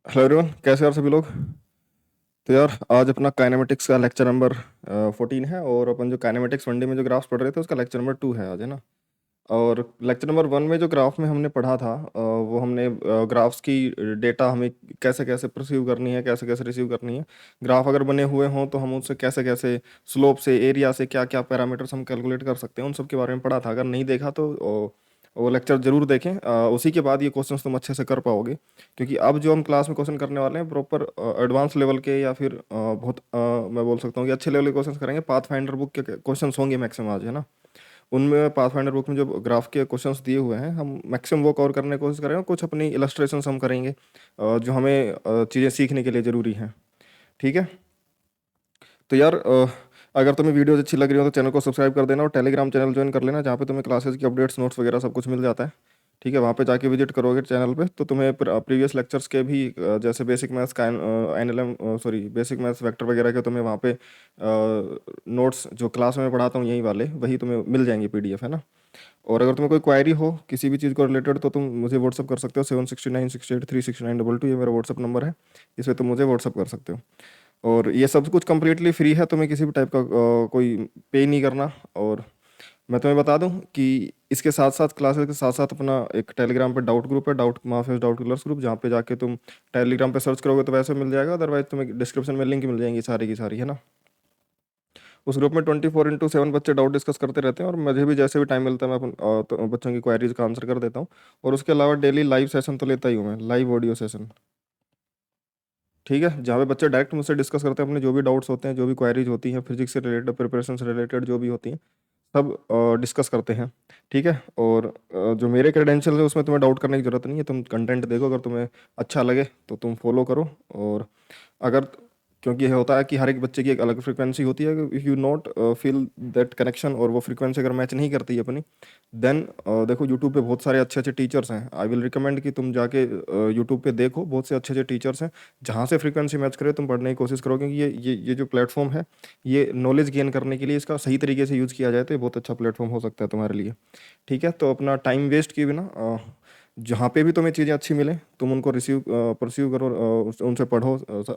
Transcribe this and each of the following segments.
Hello everyone, कैसे यार सभी लोग। तो यार आज अपना काइनेमेटिक्स का लेक्चर नंबर 14 है और अपन जो काइनेमेटिक्स 1D में जो ग्राफ्स पढ़ रहे थे उसका लेक्चर नंबर 2 है आज, है ना। और लेक्चर नंबर 1 में जो ग्राफ में हमने पढ़ा था वो हमने ग्राफ्स की डेटा हमें कैसे कैसे परसीव करनी है, कैसे कैसे रिसीव करनी है। ग्राफ अगर बने हुए हों तो हम उससे कैसे कैसे स्लोप से, एरिया से क्या क्या पैरामीटर्स हम कैलकुलेट कर सकते हैं, उन सब के बारे में पढ़ा था। अगर नहीं देखा तो वो लेक्चर जरूर देखें। उसी के बाद ये क्वेश्चंस तुम अच्छे से कर पाओगे, क्योंकि अब जो हम क्लास में क्वेश्चन करने वाले हैं प्रॉपर एडवांस लेवल के या फिर बहुत मैं बोल सकता हूँ कि अच्छे लेवल के क्वेश्चंस करेंगे। पाथ फाइंडर बुक के क्वेश्चंस होंगे मैक्सिमम आज, है ना। उनमें पाथफाइंडर बुक में जो ग्राफ के क्वेश्चंस दिए हुए हैं हम मैक्सिमम वो कवर करने की कोशिश करेंगे। कुछ अपनी इलस्ट्रेशंस हम करेंगे जो हमें चीज़ें सीखने के लिए ज़रूरी हैं। ठीक है। तो यार अगर तुम्हें वीडियोज अच्छी लग रही हो तो चैनल को सब्सक्राइब कर देना और टेलीग्राम चैनल ज्वाइन कर लेना, जहाँ पे तुम्हें क्लासेस की अपडेट्स, नोट्स वगैरह सब कुछ मिल जाता है। ठीक है, वहाँ पे जाके विजिट करोगे चैनल पे तो तुम्हें प्रीवियस लेक्चर्स के भी जैसे बेसिक मैथ्स का NLM sorry basic maths vector वगैरह के तुम्हें वहाँ पे नोट्स जो क्लास में पढ़ाता हूँ यही वाले वही तुम्हें मिल जाएंगे पीडीएफ, है ना। और अगर तुम्हें कोई क्वायरी हो किसी भी चीज़ को रिलेटेड तो तुम मुझे व्हाट्सअप कर सकते हो। 76968369322 ये मेरा व्हाट्सअप नंबर है, इस पर तुम मुझे व्हाट्सअप कर सकते हो। और ये सब कुछ कम्प्लीटली फ्री है, तुम्हें किसी भी टाइप का कोई पे नहीं करना। और मैं तुम्हें बता दूं कि इसके साथ साथ क्लासेस के साथ साथ अपना एक टेलीग्राम पे डाउट ग्रुप है, doubt mafia doubt clears group, जहाँ पे जाके तुम टेलीग्राम पे सर्च करोगे तो वैसे मिल जाएगा, अदरवाइज तुम्हें डिस्क्रिप्शन में लिंक मिल जाएंगी सारी की सारी, है ना। उस ग्रुप में 24x7 बच्चे डाउट डिस्कस करते रहते हैं और मुझे भी जैसे भी टाइम मिलता है मैं तो बच्चों की क्वायरीज का आंसर कर देता हूँ। और उसके अलावा डेली लाइव सेशन तो लेता ही हूँ मैं, लाइव ऑडियो सेशन। ठीक है, जहाँ पे बच्चे डायरेक्ट मुझसे डिस्कस करते हैं अपने जो भी डाउट्स होते हैं, जो भी क्वायरीज होती हैं फिजिक्स से रिलेटेड, प्रिपरेशन से रिलेटेड जो भी होती हैं सब डिस्कस करते हैं। ठीक है। और जो मेरे क्रेडेंशियल है उसमें तुम्हें डाउट करने की जरूरत नहीं है, तुम कंटेंट देखो, अगर तुम्हें अच्छा लगे तो तुम फॉलो करो। और अगर क्योंकि ये होता है कि हर एक बच्चे की एक अलग फ्रिक्वेंसी होती है, if you not feel that connection और वो फ्रिक्वेंसी अगर मैच नहीं करती है अपनी, देन देखो यूट्यूब पे बहुत सारे अच्छे अच्छे टीचर्स हैं। आई विल रिकमेंड कि तुम जाके यूट्यूब पे देखो, बहुत से अच्छे अच्छे टीचर्स हैं जहाँ से फ्रिक्वेंसी मैच करे तुम पढ़ने की कोशिश करो, क्योंकि ये जो प्लेटफॉर्म है ये नॉलेज गेन करने के लिए इसका सही तरीके से यूज़ किया जाए तो ये बहुत अच्छा प्लेटफॉर्म हो सकता है तुम्हारे लिए। ठीक है, तो अपना टाइम वेस्ट किए बिना जहाँ पे भी तुम्हें चीज़ें अच्छी मिले तुम उनको रिसीव परस्यू करो, उनसे पढ़ो,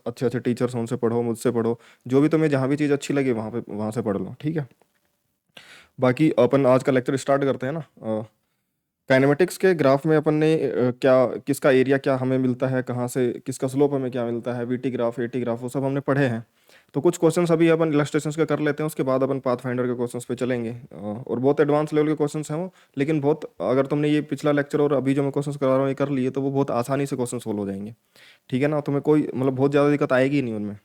अच्छे अच्छे टीचर्स हैं उनसे पढ़ो, मुझसे पढ़ो। जो भी तुम्हें जहाँ भी चीज़ अच्छी लगे वहाँ पे वहाँ से पढ़ लो। ठीक है। बाकी अपन आज का लेक्चर स्टार्ट करते हैं ना। काइनेमेटिक्स के ग्राफ में अपन ने क्या किसका एरिया क्या हमें मिलता है, कहाँ से किसका स्लोप हमें क्या मिलता है, वीटी ग्राफ, एटी ग्राफ, वो सब हमने पढ़े हैं। तो कुछ क्वेश्चंस अभी अपन इलस्ट्रेशंस के कर लेते हैं, उसके बाद अपन पाथ फाइंडर के क्वेश्चंस पे चलेंगे। और बहुत एडवांस लेवल के क्वेश्चंस हैं वो, लेकिन बहुत अगर तुमने ये पिछला लेक्चर और अभी जो मैं क्वेश्चंस करा रहा हूँ ये कर लिए तो वो बहुत आसानी से क्वेश्चन सोल्व हो जाएंगे। ठीक है ना, तुम्हें कोई मतलब बहुत ज़्यादा दिक्कत आएगी ही नहीं उनमें।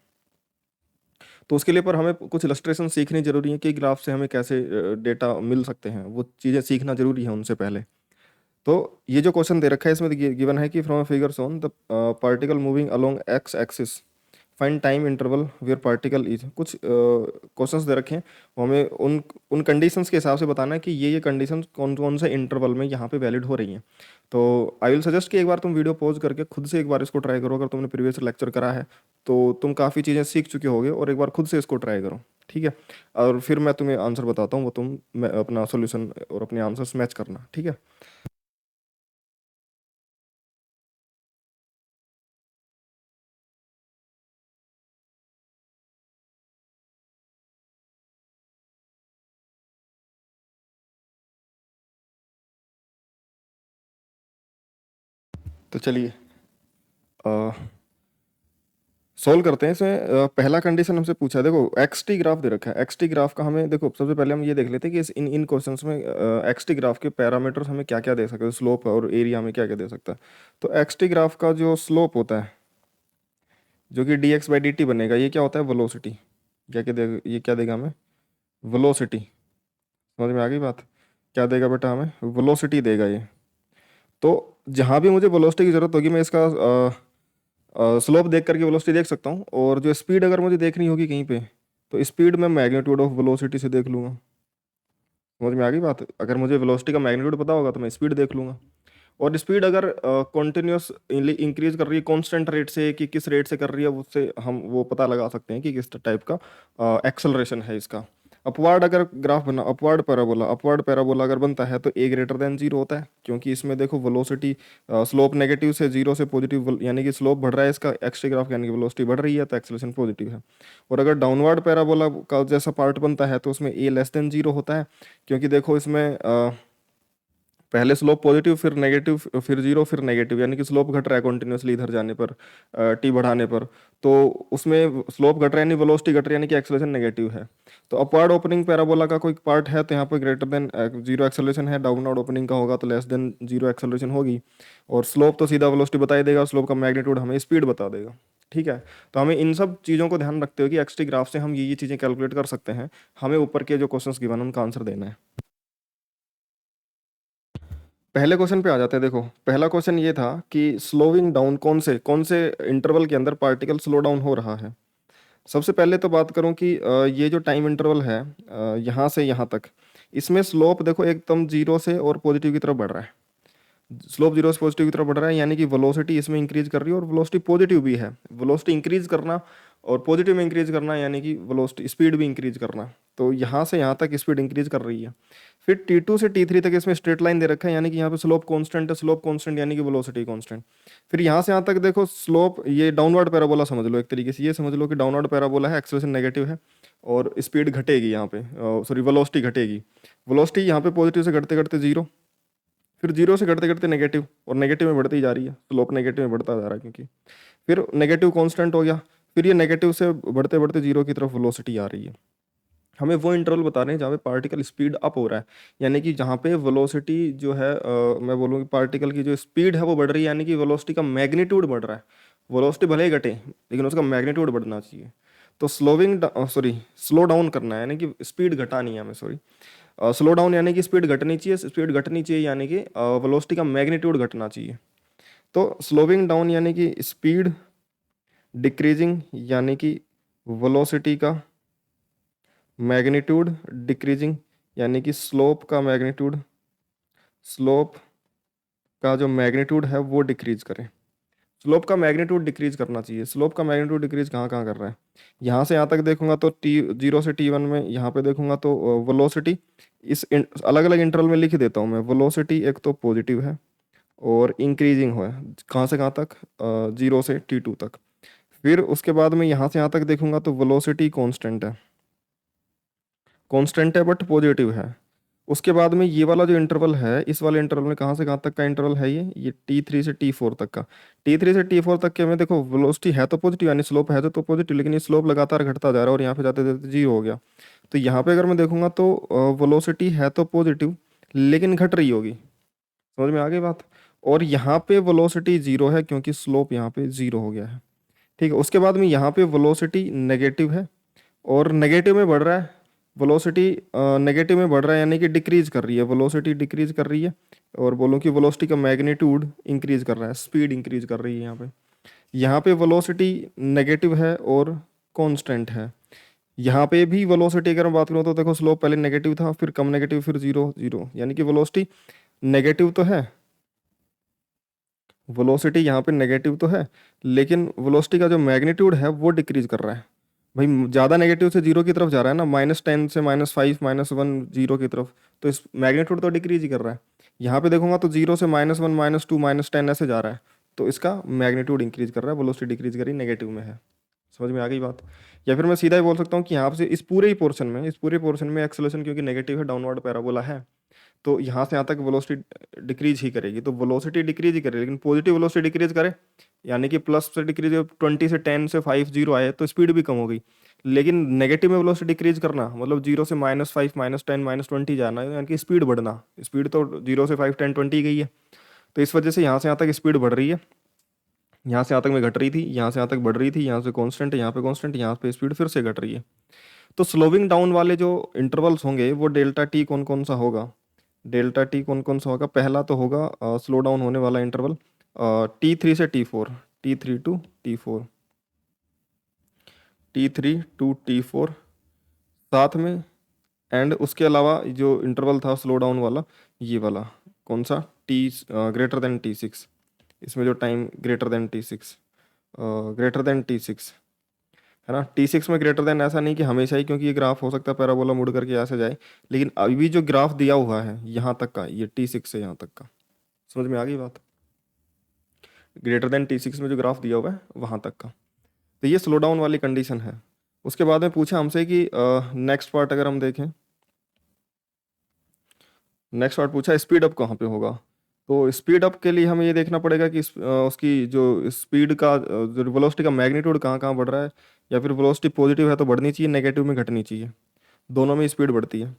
तो उसके लिए पर हमें कुछ इलस्ट्रेशन सीखनी जरूरी है कि ग्राफ से हमें कैसे डेटा मिल सकते हैं, वो चीज़ें सीखना जरूरी है उनसे पहले। तो ये जो क्वेश्चन दे रखा है इसमें गिवन है कि from a figure shown the particle moving along x axis find time interval where particle is, कुछ क्वेश्चंस दे रखे हैं। वो हमें उन उन कंडीशंस के हिसाब से बताना है कि ये कंडीशंस कौन कौन से इंटरवल में यहाँ पे वैलिड हो रही हैं। तो आई विल सजेस्ट कि एक बार तुम वीडियो पॉज करके खुद से एक बार इसको ट्राई करो। अगर तुमने प्रीवियस लेक्चर करा है तो तुम काफ़ी चीज़ें सीख चुके होगे, और एक बार खुद से इसको ट्राई करो। ठीक है। और फिर मैं तुम्हें आंसर बताता हूँ, वो तुम मैं अपना सोल्यूशन और अपने आंसर्स मैच करना। ठीक है। तो चलिए सोल्व करते हैं इसमें। पहला कंडीशन हमसे पूछा है, देखो एक्स टी ग्राफ दे रखा है। एक्स टी ग्राफ का हमें देखो सबसे पहले हम ये देख लेते हैं कि इन इन क्वेश्चंस में एक्स टी ग्राफ के पैरामीटर्स हमें क्या क्या दे सकते हैं, स्लोप और एरिया हमें क्या क्या दे सकता है। तो एक्स टी ग्राफ का जो स्लोप होता है जो कि D x by D T बनेगा, ये क्या होता है, वेलोसिटी। क्या क्या देगा, ये क्या देगा हमें, वेलोसिटी। समझ में आ गई बात, क्या देगा बेटा, हमें वेलोसिटी देगा ये। तो जहाँ भी मुझे वेलोसिटी की जरूरत होगी मैं इसका स्लोप देख करके वेलोसिटी देख सकता हूँ। और जो स्पीड अगर मुझे देखनी होगी कहीं पे तो स्पीड मैं मैग्नीट्यूड ऑफ वेलोसिटी से देख लूंगा। समझ में आ गई बात, अगर मुझे वेलोसिटी का मैग्नीट्यूड पता होगा तो मैं स्पीड देख लूंगा। और स्पीड अगर कॉन्टिन्यूस इंक्रीज कर रही है कांस्टेंट रेट से कि किस रेट से कर रही है, उससे हम वो पता लगा सकते हैं कि किस टाइप का एक्सेलरेशन है इसका। अपवार्ड अगर ग्राफ बना, अपवार्ड पैराबोला अगर बनता है तो ए ग्रेटर देन जीरो होता है, क्योंकि इसमें देखो वेलोसिटी स्लोप नेगेटिव से जीरो से पॉजिटिव, यानी कि स्लोप बढ़ रहा है इसका, एक्स टी ग्राफ यानी कि वेलोसिटी बढ़ रही है तो एक्सेलरेशन पॉजिटिव है। और अगर डाउनवर्ड पैराबोला का जैसा पार्ट बनता है तो उसमें ए लेस देन जीरो होता है, क्योंकि देखो इसमें पहले स्लोप पॉजिटिव फिर नेगेटिव फिर जीरो फिर नेगेटिव, यानी कि स्लोप घट रहा है कॉन्टिन्यूसली इधर जाने पर, टी बढ़ाने पर, तो उसमें स्लोप घट रहा है यानी वेलोसिटी घट रही है, यानी कि एक्सेलरेशन नेगेटिव है। तो अपवर्ड ओपनिंग पैराबोला का कोई पार्ट है तो यहाँ पर ग्रेटर देन जीरो एक्सेलरेशन है, डाउनवर्ड ओपनिंग का होगा तो लेस देन जीरो एक्सेलरेशन होगी। और स्लोप तो सीधा वेलोसिटी बता ही देगा, स्लोप का मैग्नीट्यूड हमें स्पीड बता देगा। ठीक है, तो हमें इन सब चीज़ों को ध्यान रखते हुए कि एक्सटी ग्राफ से हम ये चीज़ें कैलकुलेट कर सकते हैं, हमें ऊपर के जो क्वेश्चंस गिवन उनका आंसर देना है। पहले क्वेश्चन पे आ जाते हैं। देखो पहला क्वेश्चन ये था कि स्लोइंग डाउन कौन से इंटरवल के अंदर पार्टिकल स्लो डाउन हो रहा है। सबसे पहले तो बात करूं कि ये जो टाइम इंटरवल है यहाँ से यहाँ तक, इसमें स्लोप देखो एकदम जीरो से और पॉजिटिव की तरफ बढ़ रहा है। स्लोप जीरो से पॉजिटिव की तरफ बढ़ रहा है, यानी कि वेलोसिटी इसमें इंक्रीज कर रही है और वेलोसिटी पॉजिटिव भी है। वेलोसिटी इंक्रीज करना और पॉजिटिव में इंक्रीज करना, यानी कि वेलोसिटी स्पीड भी इंक्रीज करना, तो यहाँ से यहाँ तक स्पीड इंक्रीज कर रही है। फिर T2 से T3 तक इसमें स्ट्रेट लाइन दे रखा है, यानी कि यहाँ पे स्लोप कांस्टेंट है, स्लोप कांस्टेंट यानी कि वेलोसिटी कांस्टेंट। फिर यहाँ से यहाँ तक देखो स्लोप, ये डाउनवर्ड पैराबोला समझ लो, एक तरीके से ये समझ लो कि डाउनवर्ड पैराबोला है, एक्सेलरेशन नेगेटिव है और स्पीड घटेगी यहाँ पे, सॉरी वेलोसिटी घटेगी। वेलोसिटी यहाँ पे पॉजिटिव से घटते घटते जीरो, फिर जीरो से घटते घटते नेगेटिव, और नेगेटिव में बढ़ती जा रही है, स्लोप नेगेटिव में बढ़ता जा रहा है क्योंकि, फिर नेगेटिव कांस्टेंट हो गया, फिर ये नेगेटिव से बढ़ते बढ़ते जीरो की तरफ वेलोसिटी आ रही है। हमें वो इंटरवल बता रहे हैं जहाँ पे पार्टिकल स्पीड अप हो रहा है, यानी कि जहाँ पे वेलोसिटी जो है मैं बोलूँ कि पार्टिकल की जो स्पीड है वो बढ़ रही है, यानी कि वेलोसिटी का मैग्नीट्यूड बढ़ रहा है। वेलोसिटी भले ही घटे लेकिन उसका मैग्नीट्यूड बढ़ना चाहिए। तो स्लो डाउन करना है, यानी कि स्पीड घटानी है हमें, सॉरी स्लो डाउन यानी कि स्पीड घटनी चाहिए, स्पीड घटनी चाहिए यानी कि वेलोसिटी का मैग्नीट्यूड घटना चाहिए। तो स्लोइंग डाउन यानी कि स्पीड डिक्रीजिंग, यानी कि वेलोसिटी का मैग्नीट्यूड डिक्रीजिंग, यानी कि स्लोप का जो मैग्नीट्यूड है वो डिक्रीज करें। स्लोप का मैग्नीट्यूड डिक्रीज करना चाहिए। स्लोप का मैग्नीट्यूड डिक्रीज कहाँ कहाँ कर रहा है, यहाँ से यहाँ तक देखूंगा तो T0 से T1 में, यहाँ पे देखूंगा तो वेलोसिटी अलग अलग इंटरवल में लिख देता हूँ मैं। वेलोसिटी एक तो पॉजिटिव है और इंक्रीजिंग है, कहाँ से कहाँ तक, 0 से T2 तक। फिर उसके बाद में यहाँ से यहाँ तक देखूंगा तो वेलोसिटी कांस्टेंट है बट पॉजिटिव है। उसके बाद में ये वाला जो इंटरवल है, इस वाले इंटरवल में कहाँ से कहाँ तक का इंटरवल है, ये T3 से T4 तक का। T3 से T4 तक के में देखो वेलोसिटी है तो पॉजिटिव, यानी स्लोप है तो पॉजिटिव, लेकिन ये स्लोप लगातार घटता जा रहा है और यहाँ पे जाते जाते जीरो हो गया। तो यहाँ पे अगर मैं देखूंगा तो वेलोसिटी है तो पॉजिटिव लेकिन घट रही होगी, समझ में आ गई बात। और यहाँ पे वेलोसिटी जीरो है क्योंकि स्लोप यहाँ पे जीरो हो गया है। ठीक है, उसके बाद में यहाँ पे वेलोसिटी नेगेटिव है और नेगेटिव में बढ़ रहा है, वेलोसिटी नेगेटिव में बढ़ रहा है यानी कि डिक्रीज कर रही है, वेलोसिटी डिक्रीज कर रही है। और बोलो कि वेलोसिटी का मैग्नीट्यूड इंक्रीज कर रहा है, स्पीड इंक्रीज कर रही है। यहाँ पे वेलोसिटी नेगेटिव है और कांस्टेंट है। यहाँ पे भी वेलोसिटी अगर मैं बात करूँ तो देखो स्लोप पहले नेगेटिव था, फिर कम नेगेटिव, फिर जीरो जीरो, यानी कि वेलोसिटी नेगेटिव तो है, वेलोसिटी यहाँ पे नेगेटिव तो है, लेकिन वेलोसिटी का जो मैग्नीट्यूड है वो डिक्रीज कर रहा है। भाई ज़्यादा नेगेटिव से जीरो की तरफ जा रहा है ना, -10 से -5 -1 जीरो की तरफ, तो इस मैग्नीट्यूड तो डिक्रीज ही कर रहा है। यहाँ पे देखूंगा तो जीरो से -1 -2 -10 ऐसे जा रहा है, तो इसका मैग्नीट्यूड इंक्रीज कर रहा है, वेलोसिटी डिक्रीज कर रही, नेगेटिव में है। समझ में आ गई बात। या फिर मैं सीधा ही बोल सकता हूँ कि यहाँ से इस पूरे पोर्शन में एक्सेलरेशन क्योंकि नेगेटिव है, डाउनवर्ड पैराबोला है, तो यहाँ से यहाँ तक वेलोसिटी डिक्रीज ही करेगी, तो वेलोसिटी डिक्रीज ही करेगी, लेकिन पॉजिटिव वेलोसिटी डिक्रीज करे, यानी कि प्लस से डिक्रीज, 20 से 10 से 5 जीरो आए तो स्पीड भी कम हो गई। लेकिन नेगेटिव में वेलोसिटी डिक्रीज करना मतलब जीरो से -5 -10 -20 जाना, यानी कि स्पीड बढ़ना, स्पीड तो जीरो से 5 10 20 गई है, तो इस वजह से यहाँ से यहाँ तक स्पीड बढ़ रही है। यहाँ से यहाँ तक में घट रही थी, यहाँ से यहाँ तक बढ़ रही थी, यहाँ से कांस्टेंट है, यहाँ पे कांस्टेंट, यहाँ पे स्पीड फिर से घट रही है। तो स्लोविंग डाउन वाले जो इंटरवल्स होंगे वो डेल्टा टी कौन कौन सा होगा, पहला तो होगा स्लो डाउन होने वाला इंटरवल T3 से T4, T3 to T4, T3 to T4 साथ में। एंड उसके अलावा जो इंटरवल था स्लो डाउन वाला, ये वाला कौन सा, टी ग्रेटर देन T6, इसमें जो टाइम ग्रेटर देन T6, है ना। T6 में ग्रेटर देन ऐसा नहीं कि हमेशा ही, क्योंकि ये ग्राफ हो सकता है पैराबोला मुड़ करके ऐसे जाए, लेकिन अभी भी जो ग्राफ दिया हुआ है यहाँ तक का, ये T6 से यहाँ तक का, समझ में आ गई बात। ग्रेटर देन T6 में जो ग्राफ दिया हुआ है वहाँ तक का, तो ये स्लो डाउन वाली कंडीशन है। उसके बाद में पूछा हमसे कि नेक्स्ट पार्ट अगर हम देखें, नेक्स्ट पार्ट पूछा स्पीड अप कहाँ पे होगा। तो स्पीड अप के लिए हमें ये देखना पड़ेगा कि उसकी जो स्पीड का जो वेलोसिटी का मैग्नीट्यूड कहाँ कहाँ बढ़ रहा है, या फिर वेलोसिटी पॉजिटिव है तो बढ़नी चाहिए, नेगेटिव में घटनी चाहिए, दोनों में स्पीड बढ़ती है।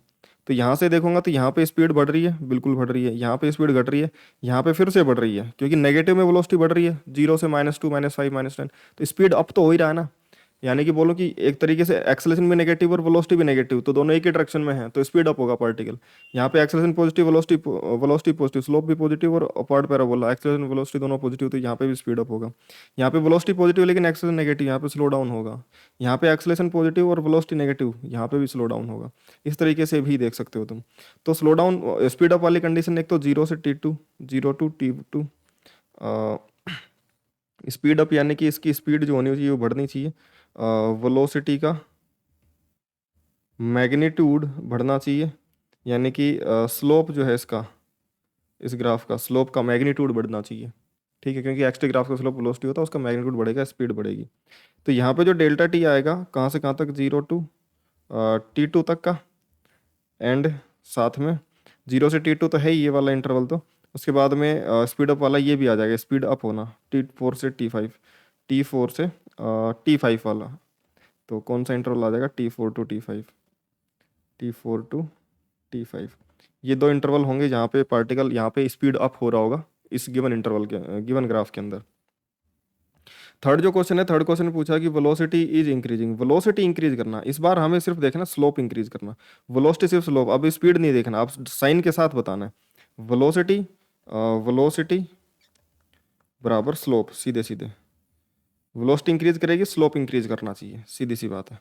तो यहाँ से देखूंगा तो यहाँ पे स्पीड बढ़ रही है, बिल्कुल बढ़ रही है, यहाँ पे स्पीड घट रही है, यहाँ पे फिर से बढ़ रही है, क्योंकि नेगेटिव में वेलोसिटी बढ़ रही है, 0 से -2 -5 -10, तो स्पीड अप तो हो ही रहा है ना। यानी कि बोलो कि एक तरीके से एक्सेलेरेशन भी नेगेटिव और वेलोसिटी भी नेगेटिव, तो दोनों एक ही डायरेक्शन में है, तो स्पीड अप होगा पार्टिकल। यहाँ पे acceleration positive, velocity velocity positive, slope भी पॉजिटिव और अपवर्ड पैराबोला, एक्सेलेरेशन वेलोसिटी दोनों पॉजिटिव, तो यहाँ पे भी स्पीड अप होगा। यहाँ पे वेलोसिटी पॉजिटिव लेकिन एक्सेलेरेशन नेगेटिव, यहाँ पे स्लो डाउन होगा। यहाँ पे एक्सेलेरेशन पॉजिटिव और वेलोसिटी नेगेटिव, यहाँ पे भी स्लो डाउन होगा। इस तरीके से भी देख सकते हो तुम। तो स्लो डाउन स्पीड अप वाली कंडीशन एक तो 0 से T2, 0 to T2, speed up यानी कि इसकी स्पीड जो होनी चाहिए वो बढ़नी चाहिए, वेलोसिटी का मैग्नीट्यूड बढ़ना चाहिए, यानी कि स्लोप जो है इसका, इस ग्राफ का स्लोप का मैग्नीट्यूड बढ़ना चाहिए, ठीक है, क्योंकि एक्स ग्राफ का स्लोप वेलोसिटी होता है, उसका मैग्नीट्यूड बढ़ेगा, स्पीड बढ़ेगी। तो यहाँ पे जो डेल्टा टी आएगा कहाँ से कहाँ तक, 0 टू T2 तक का, एंड साथ में 0 से T2 तो है ही ये वाला इंटरवल, तो उसके बाद में स्पीड अप वाला ये भी आ जाएगा, स्पीड अप होना T4 से T5, T4 से T5 वाला। तो कौन सा इंटरवल आ जाएगा, T4 to T5, T4 to T5, ये दो इंटरवल होंगे जहाँ पे पार्टिकल यहाँ पे स्पीड अप हो रहा होगा इस गिवन इंटरवल के, गिवन ग्राफ के अंदर। थर्ड जो क्वेश्चन है, थर्ड क्वेश्चन में पूछा कि velocity is increasing, velocity increase करना, इस बार हमें सिर्फ देखना स्लोप इंक्रीज करना, वेलोसिटी सिर्फ स्लोप, अब स्पीड नहीं देखना, अब साइन के साथ बताना है। वेलोसिटी वेलोसिटी बराबर स्लोप, सीधे सीधे वेलोसिटी इंक्रीज करेगी, स्लोप इंक्रीज करना चाहिए, सीधी सी बात है,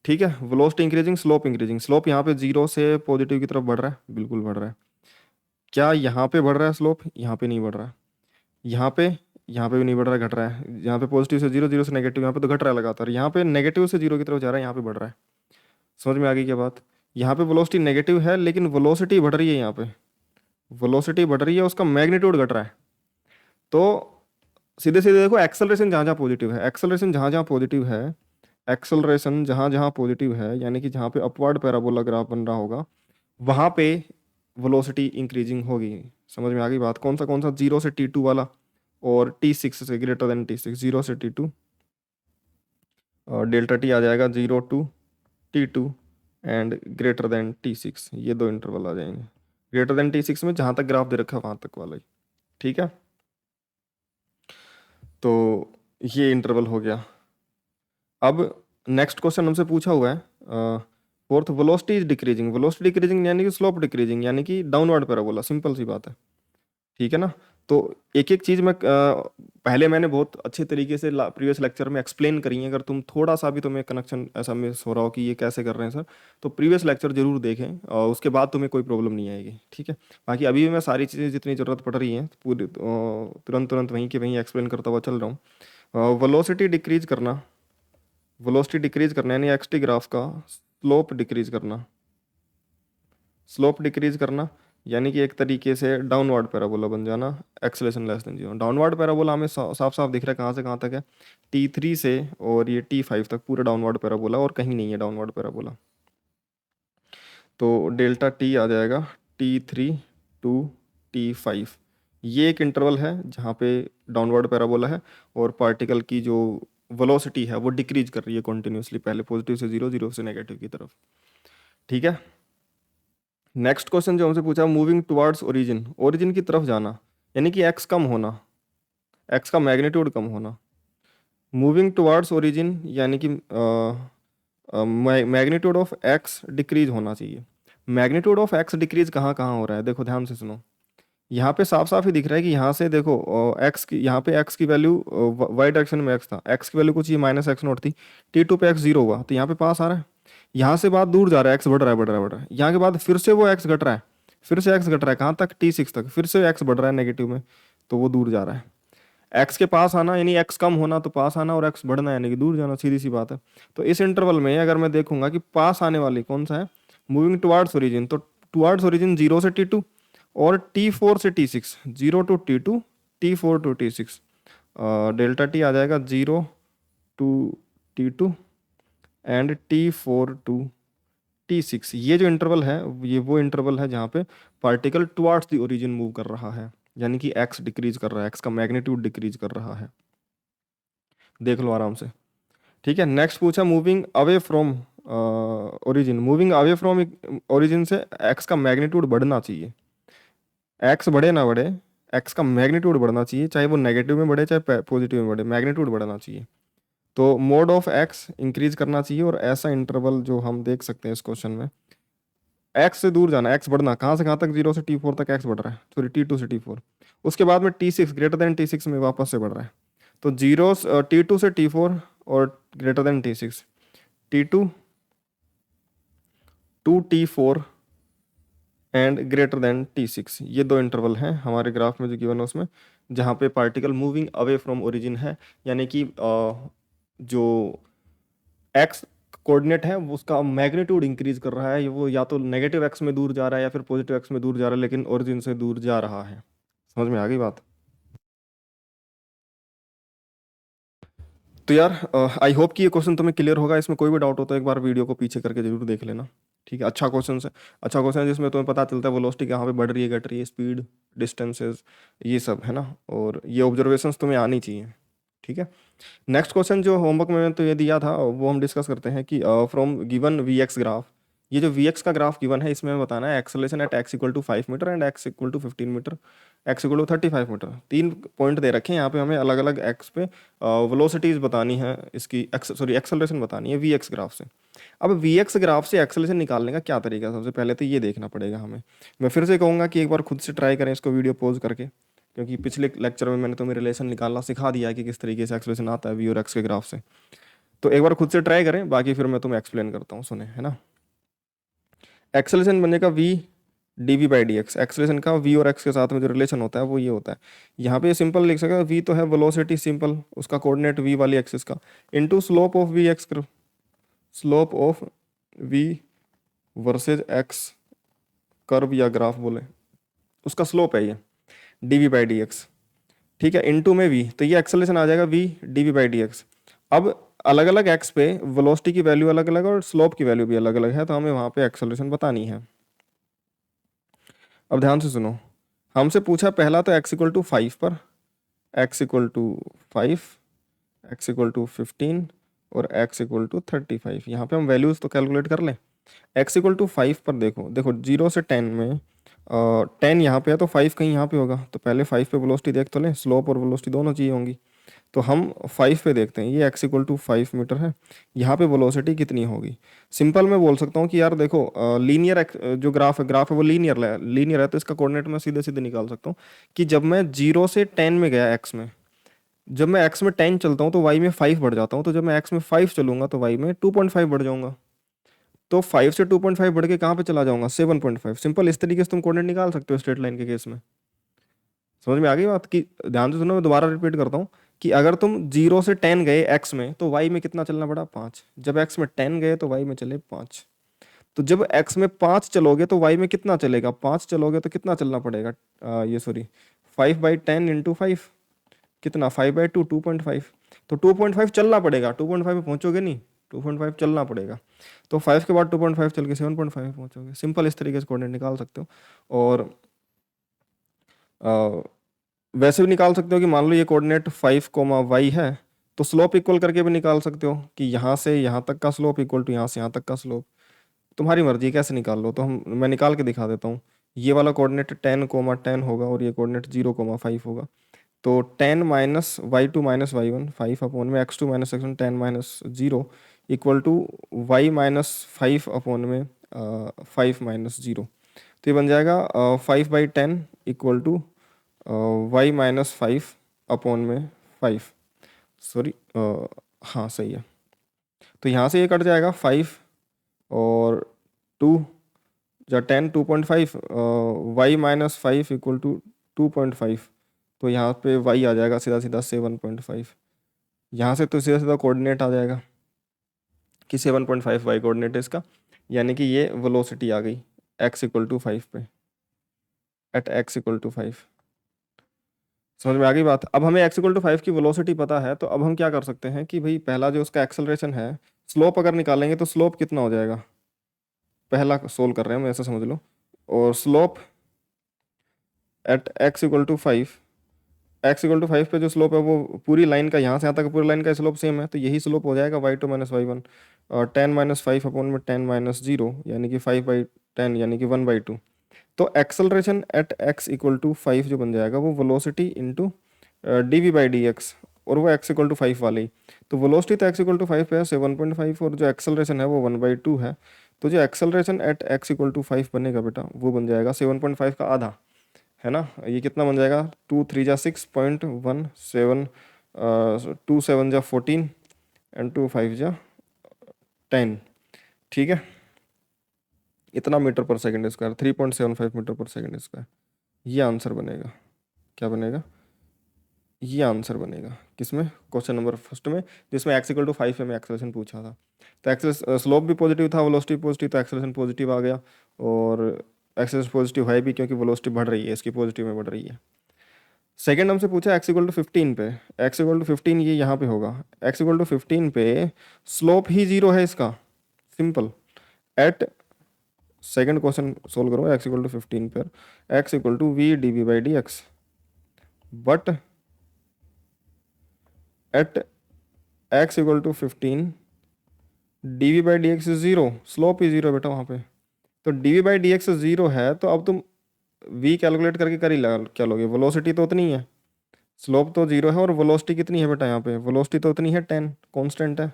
ठीक है। Velocity increasing, slope increasing, slope यहाँ पे 0 से पॉजिटिव की तरफ बढ़ रहा है, बिल्कुल बढ़ रहा है। क्या यहाँ पे बढ़ रहा है स्लोप, यहाँ पे नहीं बढ़ रहा है, यहाँ पे भी नहीं बढ़ रहा है, घट रहा है। यहाँ पे पॉजिटिव से 0, 0 से नेगेटिव, यहाँ पे तो घट रहा है लगातार, यहाँ पे नेगेटिव से 0 की तरफ जा रहा है, यहाँ पे बढ़ रहा है। समझ में आ गई क्या बात। यहाँ पे वेलोसिटी नेगेटिव है लेकिन वेलोसिटी बढ़ रही है, यहाँ पे वेलोसिटी बढ़ रही है, उसका मैग्नीट्यूड घट रहा है। तो सीधे सीधे देखो, एक्सेलरेशन जहाँ जहाँ पॉजिटिव है, एक्सेलरेशन जहाँ जहाँ पॉजिटिव है, एक्सेलरेशन जहाँ जहाँ पॉजिटिव है, यानी कि जहाँ पे अपवर्ड पैराबोला ग्राफ बन रहा होगा वहाँ पे वेलोसिटी इंक्रीजिंग होगी। समझ में आ गई बात। कौन सा 0 से T2 वाला और T6 से ग्रेटर देन T6, 0 से T2 और डेल्टा टी आ जाएगा 0 to T2 and greater than T6, ये दो इंटरवल आ जाएंगे। ग्रेटर देन T6 में जहाँ तक ग्राफ दे रखा है वहाँ तक वाला ही, ठीक है। तो ये इंटरवल हो गया। अब नेक्स्ट क्वेश्चन हमसे पूछा हुआ है fourth, velocity is decreasing, velocity decreasing यानी कि स्लोप डिक्रीजिंग, यानी कि डाउनवर्ड पैराबोला, सिंपल सी बात है, ठीक है ना। तो एक एक चीज़ में पहले मैंने बहुत अच्छे तरीके से प्रीवियस लेक्चर में एक्सप्लेन करी है, अगर तुम थोड़ा सा भी तुम्हें कनेक्शन ऐसा मिस हो रहा हो कि ये कैसे कर रहे हैं सर, तो प्रीवियस लेक्चर जरूर देखें और उसके बाद तुम्हें कोई प्रॉब्लम नहीं आएगी, ठीक है। बाकी अभी भी मैं सारी चीज़ें जितनी ज़रूरत पड़ रही हैं पूरी तुरंत तुरंत वहीं के वहीं एक्सप्लेन करता हुआ चल रहा हूँ। वेलोसिटी डिक्रीज करना, वेलोसिटी डिक्रीज करना यानी एक्सटी ग्राफ का स्लोप डिक्रीज करना, स्लोप डिक्रीज करना यानी कि एक तरीके से डाउनवर्ड पैराबोला बन जाना, acceleration less than 0। Downward parabola हमें साफ साफ दिख रहा है कहाँ से कहाँ तक है, T3 से और ये T5 तक पूरा डाउनवर्ड पैराबोला, और कहीं नहीं है डाउनवर्ड पैराबोला। तो डेल्टा टी आ जाएगा T3 टू T5, ये एक इंटरवल है जहाँ पे डाउनवर्ड पैराबोला है और पार्टिकल की जो वेलोसिटी है वो डिक्रीज कर रही है कॉन्टिन्यूसली, पहले पॉजिटिव से 0, 0 से नेगेटिव की तरफ, ठीक है। नेक्स्ट क्वेश्चन जो हमसे पूछा, मूविंग टुवर्ड्स ओरिजिन, ओरिजिन की तरफ जाना यानी कि एक्स कम होना, एक्स का मैग्नीट्यूड कम होना। मूविंग टुवर्ड्स ओरिजिन यानी कि मैग्नीट्यूड ऑफ एक्स डिक्रीज होना चाहिए। मैग्नीट्यूड ऑफ एक्स डिक्रीज कहाँ कहाँ हो रहा है, देखो ध्यान से सुनो, यहाँ पे साफ साफ ही दिख रहा है कि यहाँ से देखो एक्स की, यहाँ पे एक्स की वैल्यू वाई डायरेक्शन में एक्स था, एक्स की वैल्यू कुछ ये -x0 थी, T2 पे एक्स 0 हुआ तो यहाँ पे पास आ रहा है, यहाँ से बात दूर जा रहा है, एक्स बढ़ रहा है बढ़ रहा है बढ़ रहा है, यहाँ के बाद फिर से वो एक्स घट रहा है, फिर से एक्स घट रहा है, कहाँ तक T6 तक, फिर से एक्स बढ़ रहा है नेगेटिव में, तो वो दूर जा रहा है। एक्स के पास आना यानी एक्स कम होना तो पास आना, और एक्स बढ़ना यानी कि दूर जाना, सीधी सी बात है। तो इस इंटरवल में अगर मैं देखूंगा कि पास आने वाली कौन सा है, मूविंग टुवार्ड्स ओरिजिन, तो टुवार्ड्स ओरिजिन 0 से T2 और T4 से T6, 0 to T2, T4 to T6, delta T आ जाएगा 0 to T2 and T4 to T6। ये जो इंटरवल है ये वो इंटरवल है जहाँ पे particle towards the origin move कर रहा है, यानी कि एक्स डिक्रीज कर रहा है, एक्स का मैग्नीट्यूड डिक्रीज कर रहा है। देख लो आराम से। ठीक है, नेक्स्ट पूछा moving away from origin. Moving away from origin से एक्स का मैग्नीट्यूड बढ़ना चाहिए। एक्स बढ़े ना बढ़े, एक्स का मैग्नीट्यूड बढ़ना चाहिए, चाहे वो नेगेटिव में बढ़े चाहे पॉजिटिव में बढ़े, मैग्नीट्यूड बढ़ना चाहिए। तो मोड ऑफ एक्स इंक्रीज करना चाहिए, और ऐसा इंटरवल जो हम देख सकते हैं इस क्वेश्चन में, एक्स से दूर जाना, एक्स बढ़ना, कहाँ से कहाँ तक, 0 से T4 तक एक्स बढ़ रहा है, सॉरी T2 से T4। उसके बाद में T6 ग्रेटर देन T6 में वापस से बढ़ रहा है। तो T2 से T4 और greater than T6, T2 to T4 and greater than T6, ये दो इंटरवल हैं हमारे ग्राफ में जो गिवन है उसमें, जहाँ पे particle moving away from origin है, यानी कि जो एक्स कोऑर्डिनेट है वो उसका मैग्नीट्यूड इंक्रीज कर रहा है, वो या तो नेगेटिव एक्स में दूर जा रहा है या फिर पॉजिटिव एक्स में दूर जा रहा है, लेकिन ओरिजिन से दूर जा रहा है। समझ में आ गई बात? तो यार आई होप कि ये क्वेश्चन तुम्हें क्लियर होगा। इसमें कोई भी डाउट हो तो एक बार वीडियो को पीछे करके जरूर देख लेना। ठीक है, अच्छा क्वेश्चन है, अच्छा क्वेश्चन है जिसमें तुम्हें पता चलता है वेलोसिटी कहाँ पे बढ़ रही है, घट रही है, स्पीड, डिस्टेंसेस, ये सब है ना, और ये ऑब्जर्वेशंस तुम्हें आनी चाहिए। ठीक है, नेक्स्ट क्वेश्चन जो होमवर्क में तो ये दिया था वो हम डिस्कस करते हैं कि from given v x graph, ये जो वी एक्स का ग्राफ गिवन है इसमें हमें बताना है acceleration at x equal to 5 meter and x equal to 15 meter, x equal to 35 meter. तीन पॉइंट दे रखे हैं यहाँ पे, हमें अलग अलग एक्स पे वेलोसिटीज बतानी है, इसकी एक्सेलरेशन बतानी है वी एक्स ग्राफ से। अब वी एक्स ग्राफ से एक्सेलरेशन निकालने का क्या तरीका है, सबसे पहले तो ये देखना पड़ेगा हमें। मैं फिर से कहूँगा कि एक बार खुद से ट्राई करें इसको वीडियो पॉज करके, क्योंकि पिछले लेक्चर में मैंने तुम्हें रिलेशन निकालना सिखा दिया है कि किस तरीके से एक्सप्रेशन आता है वी और एक्स के ग्राफ से। तो एक बार खुद से ट्राई करें, बाकी फिर मैं तुम्हें एक्सप्लेन करता हूँ, सुने, है ना। एक्सेलरेशन बनेगा वी dv/dx। एक्सेलरेशन का वी और एक्स के साथ में जो रिलेशन होता है वो ये होता है, यहाँ पे सिंपल लिख सकते हैं, वी तो है वेलोसिटी सिंपल, उसका कोऑर्डिनेट वी वाली एक्सिस का, into slope of v x, slope of v versus x curve या ग्राफ बोले, उसका स्लोप है ये dv/dx। ठीक है, इनटू में वी, तो ये एक्सेलरेशन आ जाएगा वी dv/dx। अब अलग अलग एक्स पे वेलोसिटी की वैल्यू अलग अलग और स्लोप की वैल्यू भी अलग अलग है, तो हमें वहाँ पे एक्सेलरेशन बतानी है। अब ध्यान से सुनो, हमसे पूछा पहला तो x इक्वल टू 5 पर, x equal to 5, x equal to 15 और x इक्वल टू 35। यहाँ पे हम वैल्यूज तो कैलकुलेट कर लें। x इक्वल टू 5 पर देखो देखो 0 से 10 में 10 यहाँ पे है तो 5 कहीं यहाँ पे होगा, तो पहले 5 पे वेलोसिटी देख तो लें, स्लोप और वेलोसिटी दोनों चाहिए होंगी। तो हम 5 पे देखते हैं, ये x इक्वल टू 5 मीटर है, यहाँ पे वेलोसिटी कितनी होगी। सिंपल मैं बोल सकता हूँ कि यार देखो लीनियर जो ग्राफ है वो लीनियर है, तो इसका कोऑर्डिनेट मैं सीधे सीधे निकाल सकता हूँ कि जब मैं 0 से 10 में गया x में, जब मैं x में 10 चलता हूँ तो y में 5 बढ़ जाता हूँ, तो जब मैं x में 5 चलूंगा तो y में 2.5 बढ़ जाऊंगा। तो 5 से 2.5 बढ़ के कहाँ पे चला जाऊंगा, 7.5। सिंपल इस तरीके से तुम कोऑर्डिनेट निकाल सकते हो स्ट्रेट लाइन के केस में। समझ में आ गई बात? की ध्यान से सुनो, मैं दोबारा रिपीट करता हूँ कि अगर तुम 0 से 10 गए x में तो y में कितना चलना पड़ा, 5। जब x में 10 गए तो y में चले 5। तो जब x में 5 चलोगे तो y में कितना चलेगा, 5 चलोगे तो कितना चलना पड़ेगा, ये सॉरी 5/10 इंटू 5, कितना 5/2, 2.5। तो 2.5 चलना पड़ेगा, 2.5 पे पहुंचोगे नहीं, 2.5 चलना पड़ेगा। तो 5 के बाद 2.5 चल के 7.5 पे पहुंचोगे। सिंपल इस तरीके से कोऑर्डिनेट निकाल सकते हो। और अ, वैसे भी निकाल सकते हो कि मान लो ये कोऑर्डिनेट 5, y है, तो स्लोप इक्वल करके भी निकाल सकते हो कि यहाँ से यहाँ तक का स्लोप इक्वल टू यहाँ से यहाँ तक का स्लोप। तुम्हारी मर्जी कैसे निकाल लो, तो मैं निकाल के दिखा देता हूँ। ये वाला कोऑर्डिनेट 10, 10 होगा और ये कोऑर्डिनेट 0, 5 होगा। तो 10 - y2 - y1 5 में x2 - x1 10 - 0 equal to y - 5 5 - 0। तो ये बन जाएगा 5/10 इक्वल टू y - 5 सॉरी, हाँ सही है। तो यहाँ से ये कट जाएगा 5 और 2 या 10, 2.5, y - 5 इक्वल टू 2.5, तो यहाँ पे y आ जाएगा सीधा सीधा 7.5। यहाँ से तो सीधा सीधा कोऑर्डिनेट आ जाएगा कि 7.5 वाई कोऑर्डिनेट है इसका, यानी कि ये वेलोसिटी आ गई x इक्वल टू 5 पे, एट x इक्वल टू 5। समझ में आ गई बात। अब हमें x इक्वल टू 5 की वेलोसिटी पता है, तो अब हम क्या कर सकते हैं कि भाई पहला जो उसका एक्सेलरेशन है, स्लोप अगर निकालेंगे तो स्लोप कितना हो जाएगा, पहला सोल्व कर रहे हैं हम, ऐसा समझ लो। और slope at x equal to 5, x equal to 5 पे जो स्लोप है वो पूरी लाइन का, यहाँ से यहाँ तक पूरी लाइन का स्लोप सेम है, तो यही स्लोप हो जाएगा y2 माइनस y1, और 10 माइनस 5 अपॉन में 10 माइनस 0 यानी कि 5/10 यानी कि 1/2। तो acceleration at x equal to 5 जो बन जाएगा वो वेलोसिटी इंटू dv/dx, और वो x इक्वल टू 5 वाले ही। तो वेलोसिटी तो x इक्वल टू 5 पे है 7.5, और जो एक्सेलरेशन है वो 1/2 है। तो जो acceleration at x equal to 5 बनेगा बेटा, वो बन जाएगा 7.5 का आधा, है ना। ये कितना बन जाएगा, 2 3 जा 6.17, 2 7 जा 14 एंड 2 5 जा 10। ठीक है, इतना मीटर पर सेकंड स्क्वायर, 3.75 मीटर पर सेकंड स्क्वायर। ये आंसर बनेगा, क्या बनेगा, ये आंसर बनेगा किसमें, क्वेश्चन नंबर फर्स्ट में, जिसमें x इक्वल टू 5 में एक्सेलरेशन पूछा था। तो एक्सेस स्लोप भी पॉजिटिव था, वेलोसिटी पॉजिटिव, तो एक्सेलरेशन पॉजिटिव आ गया, और एक्सेलरेशन पॉजिटिव है भी क्योंकि वेलोसिटी बढ़ रही है, इसकी पॉजिटिव में बढ़ रही है। सेकेंड हमसे पूछा x इक्वल टू 15 पे, x इक्वल टू 15 ये यहाँ पे होगा, x इक्वल टू 15 पे स्लोप ही जीरो है इसका, सिंपल। एट सेकेंड क्वेश्चन सोल्व करो, x इक्वल टू 15 पर x equal to v dv/dx, but at x equal to 15 dv/dx is zero, slope ही जीरो बेटा वहाँ पे। तो dv/dx जीरो है, तो अब तुम v कैलकुलेट करके कर ही लगा क्या लोगे, वेलोसिटी तो उतनी है, स्लोप तो जीरो है, और वेलोसिटी कितनी है बेटा यहाँ पे, वेलोसिटी तो उतनी है 10, कांस्टेंट है।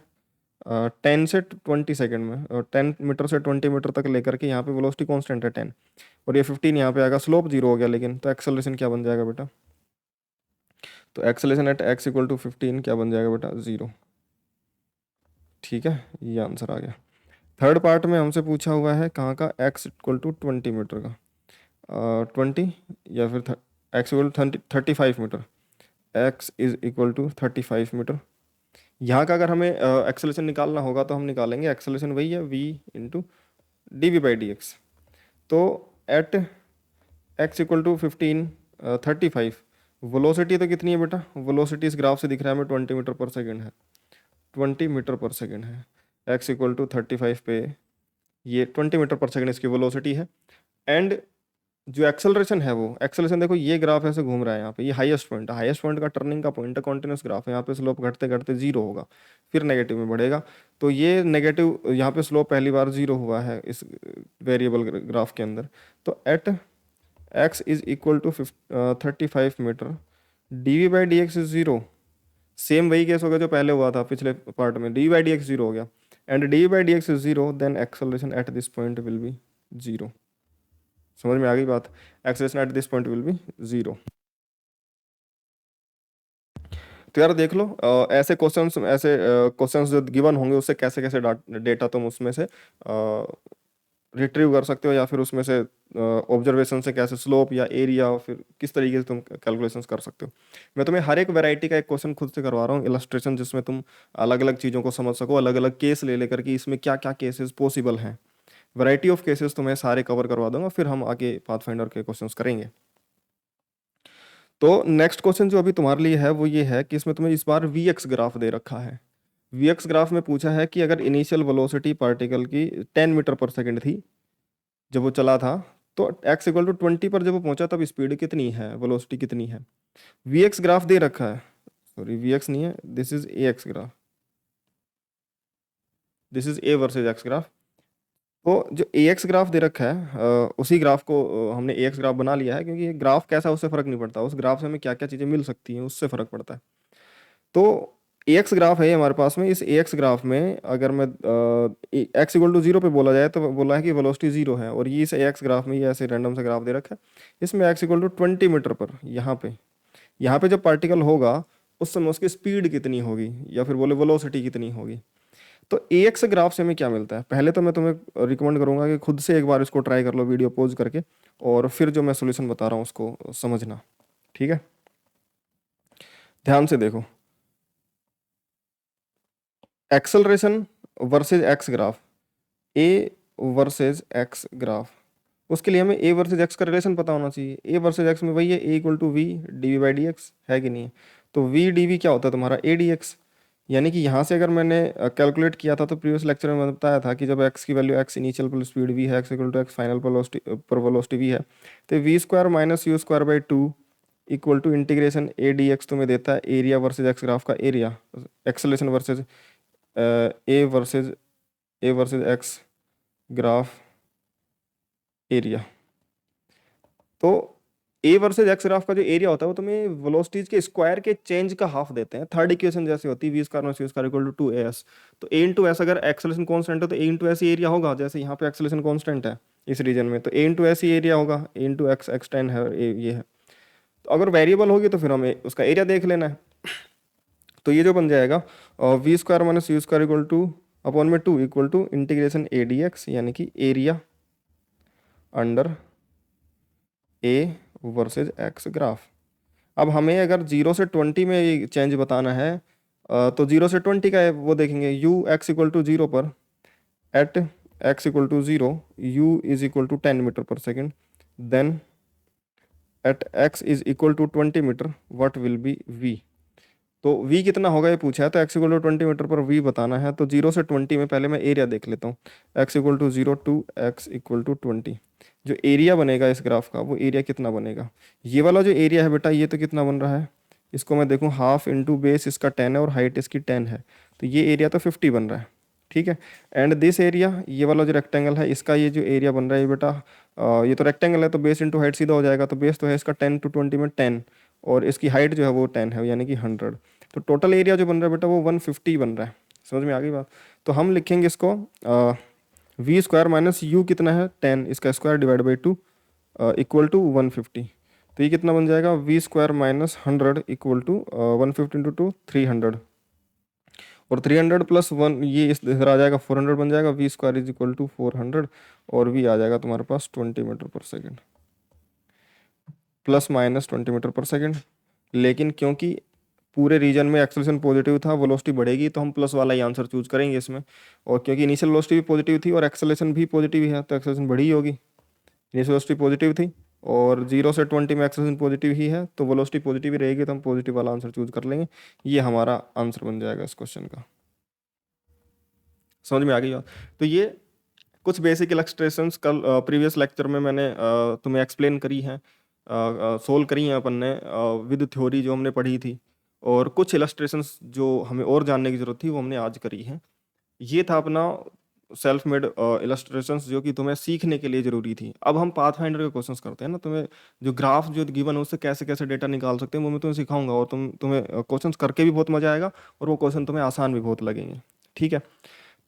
10 से 20 सेकंड में, और 10 मीटर से 20 मीटर तक लेकर के यहाँ पे वेलोसिटी कांस्टेंट है 10, और ये 15 यहाँ पे आएगा, स्लोप जीरो हो गया लेकिन, तो एक्सेलरेशन क्या बन जाएगा बेटा, तो acceleration at x equal to 15 क्या बन जाएगा बेटा, जीरो। ठीक है, ये आंसर आ गया। थर्ड पार्ट में हमसे पूछा हुआ है कहाँ का, x इक्वल टू 20 मीटर का, 20 या फिर x equal to 35 meter, x is equal to 35 meter. यहाँ का अगर हमें एक्सेलरेशन निकालना होगा तो हम निकालेंगे, एक्सेलरेशन वही है v इंटू dv/dx। तो at x equal to 15 35, velocity तो कितनी है बेटा, वेलोसिटी इस ग्राफ से दिख रहा है हमें 20 मीटर पर सेकेंड है, 20 मीटर पर सेकेंड है। x इक्वल टू 35 पे ये 20 मीटर पर सेकेंड इसकी वेलोसिटी है, एंड जो एक्सेलरेशन है वो एक्सेलरेशन देखो, ये ग्राफ ऐसे घूम रहा है यहाँ पे, ये हाईएस्ट पॉइंट है, हाईएस्ट पॉइंट का टर्निंग का पॉइंट है, कॉन्टिन्यूस ग्राफ है, यहाँ पे स्लोप घटते घटते जीरो होगा, फिर नेगेटिव में बढ़ेगा। तो ये नेगेटिव, यहाँ पे स्लोप पहली बार जीरो हुआ है इस वेरिएबल ग्राफ के अंदर। तो at x is equal to 35 meter, dv/dx is zero, same वही केस होगा जो पहले हुआ था पिछले पार्ट में, dv/dx जीरो हो गया, and dv/dx is zero, then acceleration at this point will be zero. समझ में आ गई बात, acceleration at this point will be zero. तो यार देख लो, ऐसे क्वेश्चंस जो गिवन होंगे उससे कैसे कैसे डेटा तुम उसमें से रिट्रीव कर सकते हो, या फिर उसमें से ऑब्जर्वेशन से कैसे स्लोप या एरिया, फिर किस तरीके से तुम कैलकुलेशंस कर सकते हो। मैं तुम्हें हर एक वैरायटी का एक क्वेश्चन खुद से करवा रहा हूँ, इलस्ट्रेशन, जिसमें तुम अलग अलग चीज़ों को समझ सको, अलग अलग केस ले लेकर कि इसमें क्या क्या केसेस पॉसिबल हैं, वैरायटी ऑफ केसेस तुम्हें सारे कवर करवा दूंगा, फिर हम आगे पाथफाइंडर के क्वेश्चंस करेंगे। तो नेक्स्ट क्वेश्चन जो अभी तुम्हारे लिए है वो ये है कि इसमें तुम्हें इस बार वीएक्स ग्राफ दे रखा है। वीएक्स ग्राफ में पूछा है कि अगर इनिशियल वेलोसिटी पार्टिकल की 10 मीटर पर सेकंड थी जब वो चला था, तो x इक्वल टू 20 पर जब वो पहुंचा तब स्पीड कितनी है, वेलोसिटी कितनी है। वीएक्स ग्राफ दे रखा है, सॉरी वीएक्स नहीं है, this is a x graph, this is a versus x graph. तो जो ए एक्स ग्राफ दे रखा है, उसी ग्राफ को हमने ए एक्स ग्राफ बना लिया है, क्योंकि ग्राफ कैसा उससे फर्क नहीं पड़ता, उस ग्राफ से हमें क्या क्या चीज़ें मिल सकती हैं उससे फर्क पड़ता है। तो ए एक्स ग्राफ है हमारे पास में, इस ए एक्स ग्राफ में अगर मैं एक्स इक्वल टू जीरो पे बोला जाए तो बोला है कि वेलोसिटी जीरो है, और ये इस ए एक्स ग्राफ में ये ऐसे रैंडम से ग्राफ दे रखा है, इसमें एक्स इक्वल टू 20 मीटर पर यहाँ पे जब पार्टिकल होगा उस समय उसकी स्पीड कितनी होगी, या फिर बोले वेलोसिटी कितनी होगी। तो ए एक्स ग्राफ से हमें क्या मिलता है, पहले तो मैं तुम्हें रिकमेंड करूंगा कि खुद से एक बार इसको ट्राई कर लो वीडियो पॉज करके, और फिर जो मैं सोल्यूशन बता रहा हूँ उसको समझना, ठीक है। ध्यान से देखो, acceleration versus x graph, A versus x graph, उसके लिए हमें ए वर्सेज एक्स का रिलेशन पता होना चाहिए। ए वर्सेज एक्स में वही है, A equal to V D V by D X, है कि नहीं है? तो वी डी वी क्या होता है तुम्हारा, ए डी एक्स। यानी कि यहाँ से अगर मैंने कैलकुलेट किया था तो प्रीवियस लेक्चर में मैंने बताया था कि जब एक्स की वैल्यू एक्स इनिशियल पर स्पीड वी है, x equal to x final पर वेलोसिटी वी है, तो v square minus u square by two equal to integration a d x तुम्हें देता है एरिया वर्सेज एक्स ग्राफ का area, acceleration versus a versus x graph area. तो a versus x graph का जो area होता है वो तुम्हें वेलोसिटीज के स्क्वायर के चेंज का हाफ देते हैं। थर्ड इक्वेशन जैसे होती है v square minus u square equal to 2as, तो ए इंटू एस अगर एक्सेलेशन कांस्टेंट है तो ए इंटू एस ही एरिया होगा, जैसे यहाँ पे एक्सेलेशन कांस्टेंट है इस रीजन में, तो ए इंटू एस ही एरिया होगा, ए इंटू एक्स एक्स टेन है ये है। तो अगर वेरिएबल होगी तो फिर हमें उसका एरिया देख लेना है। तो ये जो बन जाएगा v square minus u square equal to upon में 2 equal to integration a d x, यानी कि area under a versus x graph. अब हमें अगर 0 से 20 में चेंज बताना है तो 0 से 20 का है वो देखेंगे, यू एक्स इक्वल टू 0 पर at x equal to 0 U is equal to 10 metre पर second, then at X is equal to 20 metre what will be V. तो v कितना होगा ये पूछा है, तो x इक्वल टू 20 मीटर पर v बताना है। तो 0 से 20 में पहले मैं एरिया देख लेता हूँ, x equal to 0 to x equal to 20, जो एरिया बनेगा इस ग्राफ का वो एरिया कितना बनेगा, ये वाला जो एरिया है बेटा ये तो कितना बन रहा है, इसको मैं देखूँ हाफ इंटू बेस इसका 10 है और हाइट इसकी 10 है, तो ये एरिया तो 50 बन रहा है, ठीक है। एंड दिस एरिया, ये वाला जो रेक्टेंगल है इसका ये जो एरिया बन रहा है बेटा, ये तो रेक्टेंगल है तो बेस इंटू हाइट सीधा हो जाएगा, तो बेस तो है इसका 10 टू 20 में 10 और इसकी हाइट जो है वो 10 है यानी कि 100, तो टोटल एरिया जो बन रहा है बेटा वो 150 बन रहा है। समझ में आ गई बात? तो हम लिखेंगे इसको वी स्क्वायर माइनस यू कितना है 10, इसका square divide by 2 equal to 150, तो ये कितना बन जाएगा v square minus 100 equal to 150 into 2 300, और 300 प्लस 1 ये इधर आ जाएगा 400 बन जाएगा, v square is equal to 400 और वी आ जाएगा तुम्हारे पास 20 मीटर पर सेकेंड, प्लस माइनस 20 मीटर पर सेकेंड। लेकिन क्योंकि पूरे रीजन में एक्सेलेरेशन पॉजिटिव था, वेलोसिटी बढ़ेगी, तो हम प्लस वाला ही आंसर चूज करेंगे इसमें। और क्योंकि इनिशियल वेलोसिटी भी पॉजिटिव थी और एक्सेलेरेशन भी पॉजिटिव है तो एक्सेलेरेशन बढ़ी ही होगी। इनिशियल वेलोसिटी पॉजिटिव थी और 0 से 20 में एक्सेलेरेशन पॉजिटिव ही है तो वेलोसिटी पॉजिटिव ही रहेगी, तो हम पॉजिटिव वाला आंसर चूज कर लेंगे। ये हमारा आंसर बन जाएगा इस क्वेश्चन का। समझ में आ गई बात? तो ये कुछ बेसिक इलस्ट्रेशंस कल प्रीवियस लेक्चर में मैंने तुम्हें एक्सप्लेन करी हैं, सोल्व करी हैं अपन ने विद थ्योरी जो हमने पढ़ी थी, और कुछ इलस्ट्रेशंस जो हमें और जानने की ज़रूरत थी वो हमने आज करी हैं। ये था अपना सेल्फ मेड इलस्ट्रेशंस जो कि तुम्हें सीखने के लिए ज़रूरी थी। अब हम पाथफाइंडर के क्वेश्चंस करते हैं ना, तुम्हें जो ग्राफ जो गिवन है उससे कैसे कैसे डेटा निकाल सकते हैं वो मैं तुम्हें सिखाऊंगा, और तुम्हें क्वेश्चंस करके भी बहुत मजा आएगा और वो क्वेश्चन तुम्हें आसान भी बहुत लगेंगे, ठीक है।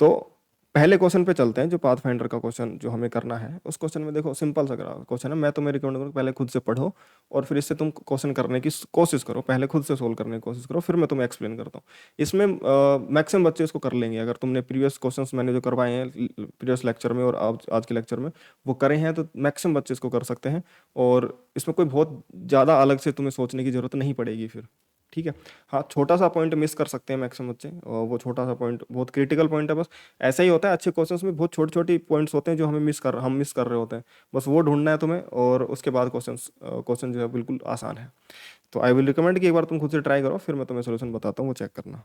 तो पहले क्वेश्चन पे चलते हैं, जो पाथफाइंडर का क्वेश्चन जो हमें करना है। उस क्वेश्चन में देखो सिंपल सा क्वेश्चन है, मैं तुम्हें रिकमेंड करूँ पहले खुद से पढ़ो और फिर इससे तुम क्वेश्चन करने की कोशिश करो, पहले खुद से सोल्व करने की कोशिश करो, फिर मैं तुम्हें एक्सप्लेन करता हूँ। इसमें मैक्सिमम बच्चे इसको कर लेंगे, अगर तुमने प्रीवियस क्वेश्चंस मैंने जो करवाए हैं प्रीवियस लेक्चर में और आज के लेक्चर में वो करे हैं, तो मैक्सिमम बच्चे इसको कर सकते हैं, और इसमें कोई बहुत ज़्यादा अलग से तुम्हें सोचने की ज़रूरत नहीं पड़ेगी फिर, ठीक है। हाँ, छोटा सा पॉइंट मिस कर सकते हैं मैक्सिमम बच्चे, और वो छोटा सा पॉइंट बहुत क्रिटिकल पॉइंट है, बस ऐसा ही होता है अच्छे क्वेश्चंस में, बहुत छोटी छोटी पॉइंट्स होते हैं जो हम मिस कर रहे होते हैं, बस वो ढूंढना है तुम्हें, और उसके बाद क्वेश्चन जो है बिल्कुल आसान है। तो आई विल रिकमेंड कि एक बार तुम खुद से ट्राई करो, फिर मैं तुम्हें सोल्यूशन बताता हूँ, वो चेक करना।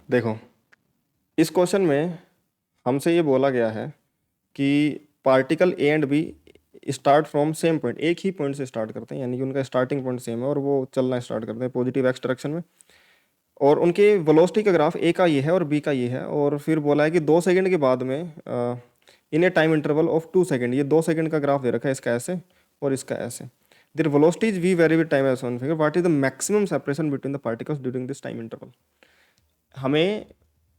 देखो, इस क्वेश्चन में हमसे ये बोला गया है कि particle a and b start from same point, एक ही पॉइंट से स्टार्ट करते हैं, यानी कि उनका स्टार्टिंग पॉइंट सेम है और वो चलना स्टार्ट करते हैं पॉजिटिव एक्स डायरेक्शन में, और उनके वेलोसिटी का ग्राफ ए का ये है और बी का ये है, और फिर बोला है कि 2 सेकंड के बाद में in a time interval of 2 second, ये 2 सेकंड का ग्राफ दे रखा है, इसका ऐसे और इसका ऐसे, their velocities v vary with time as one figure, what is the maximum separation between the particles during this time interval. हमें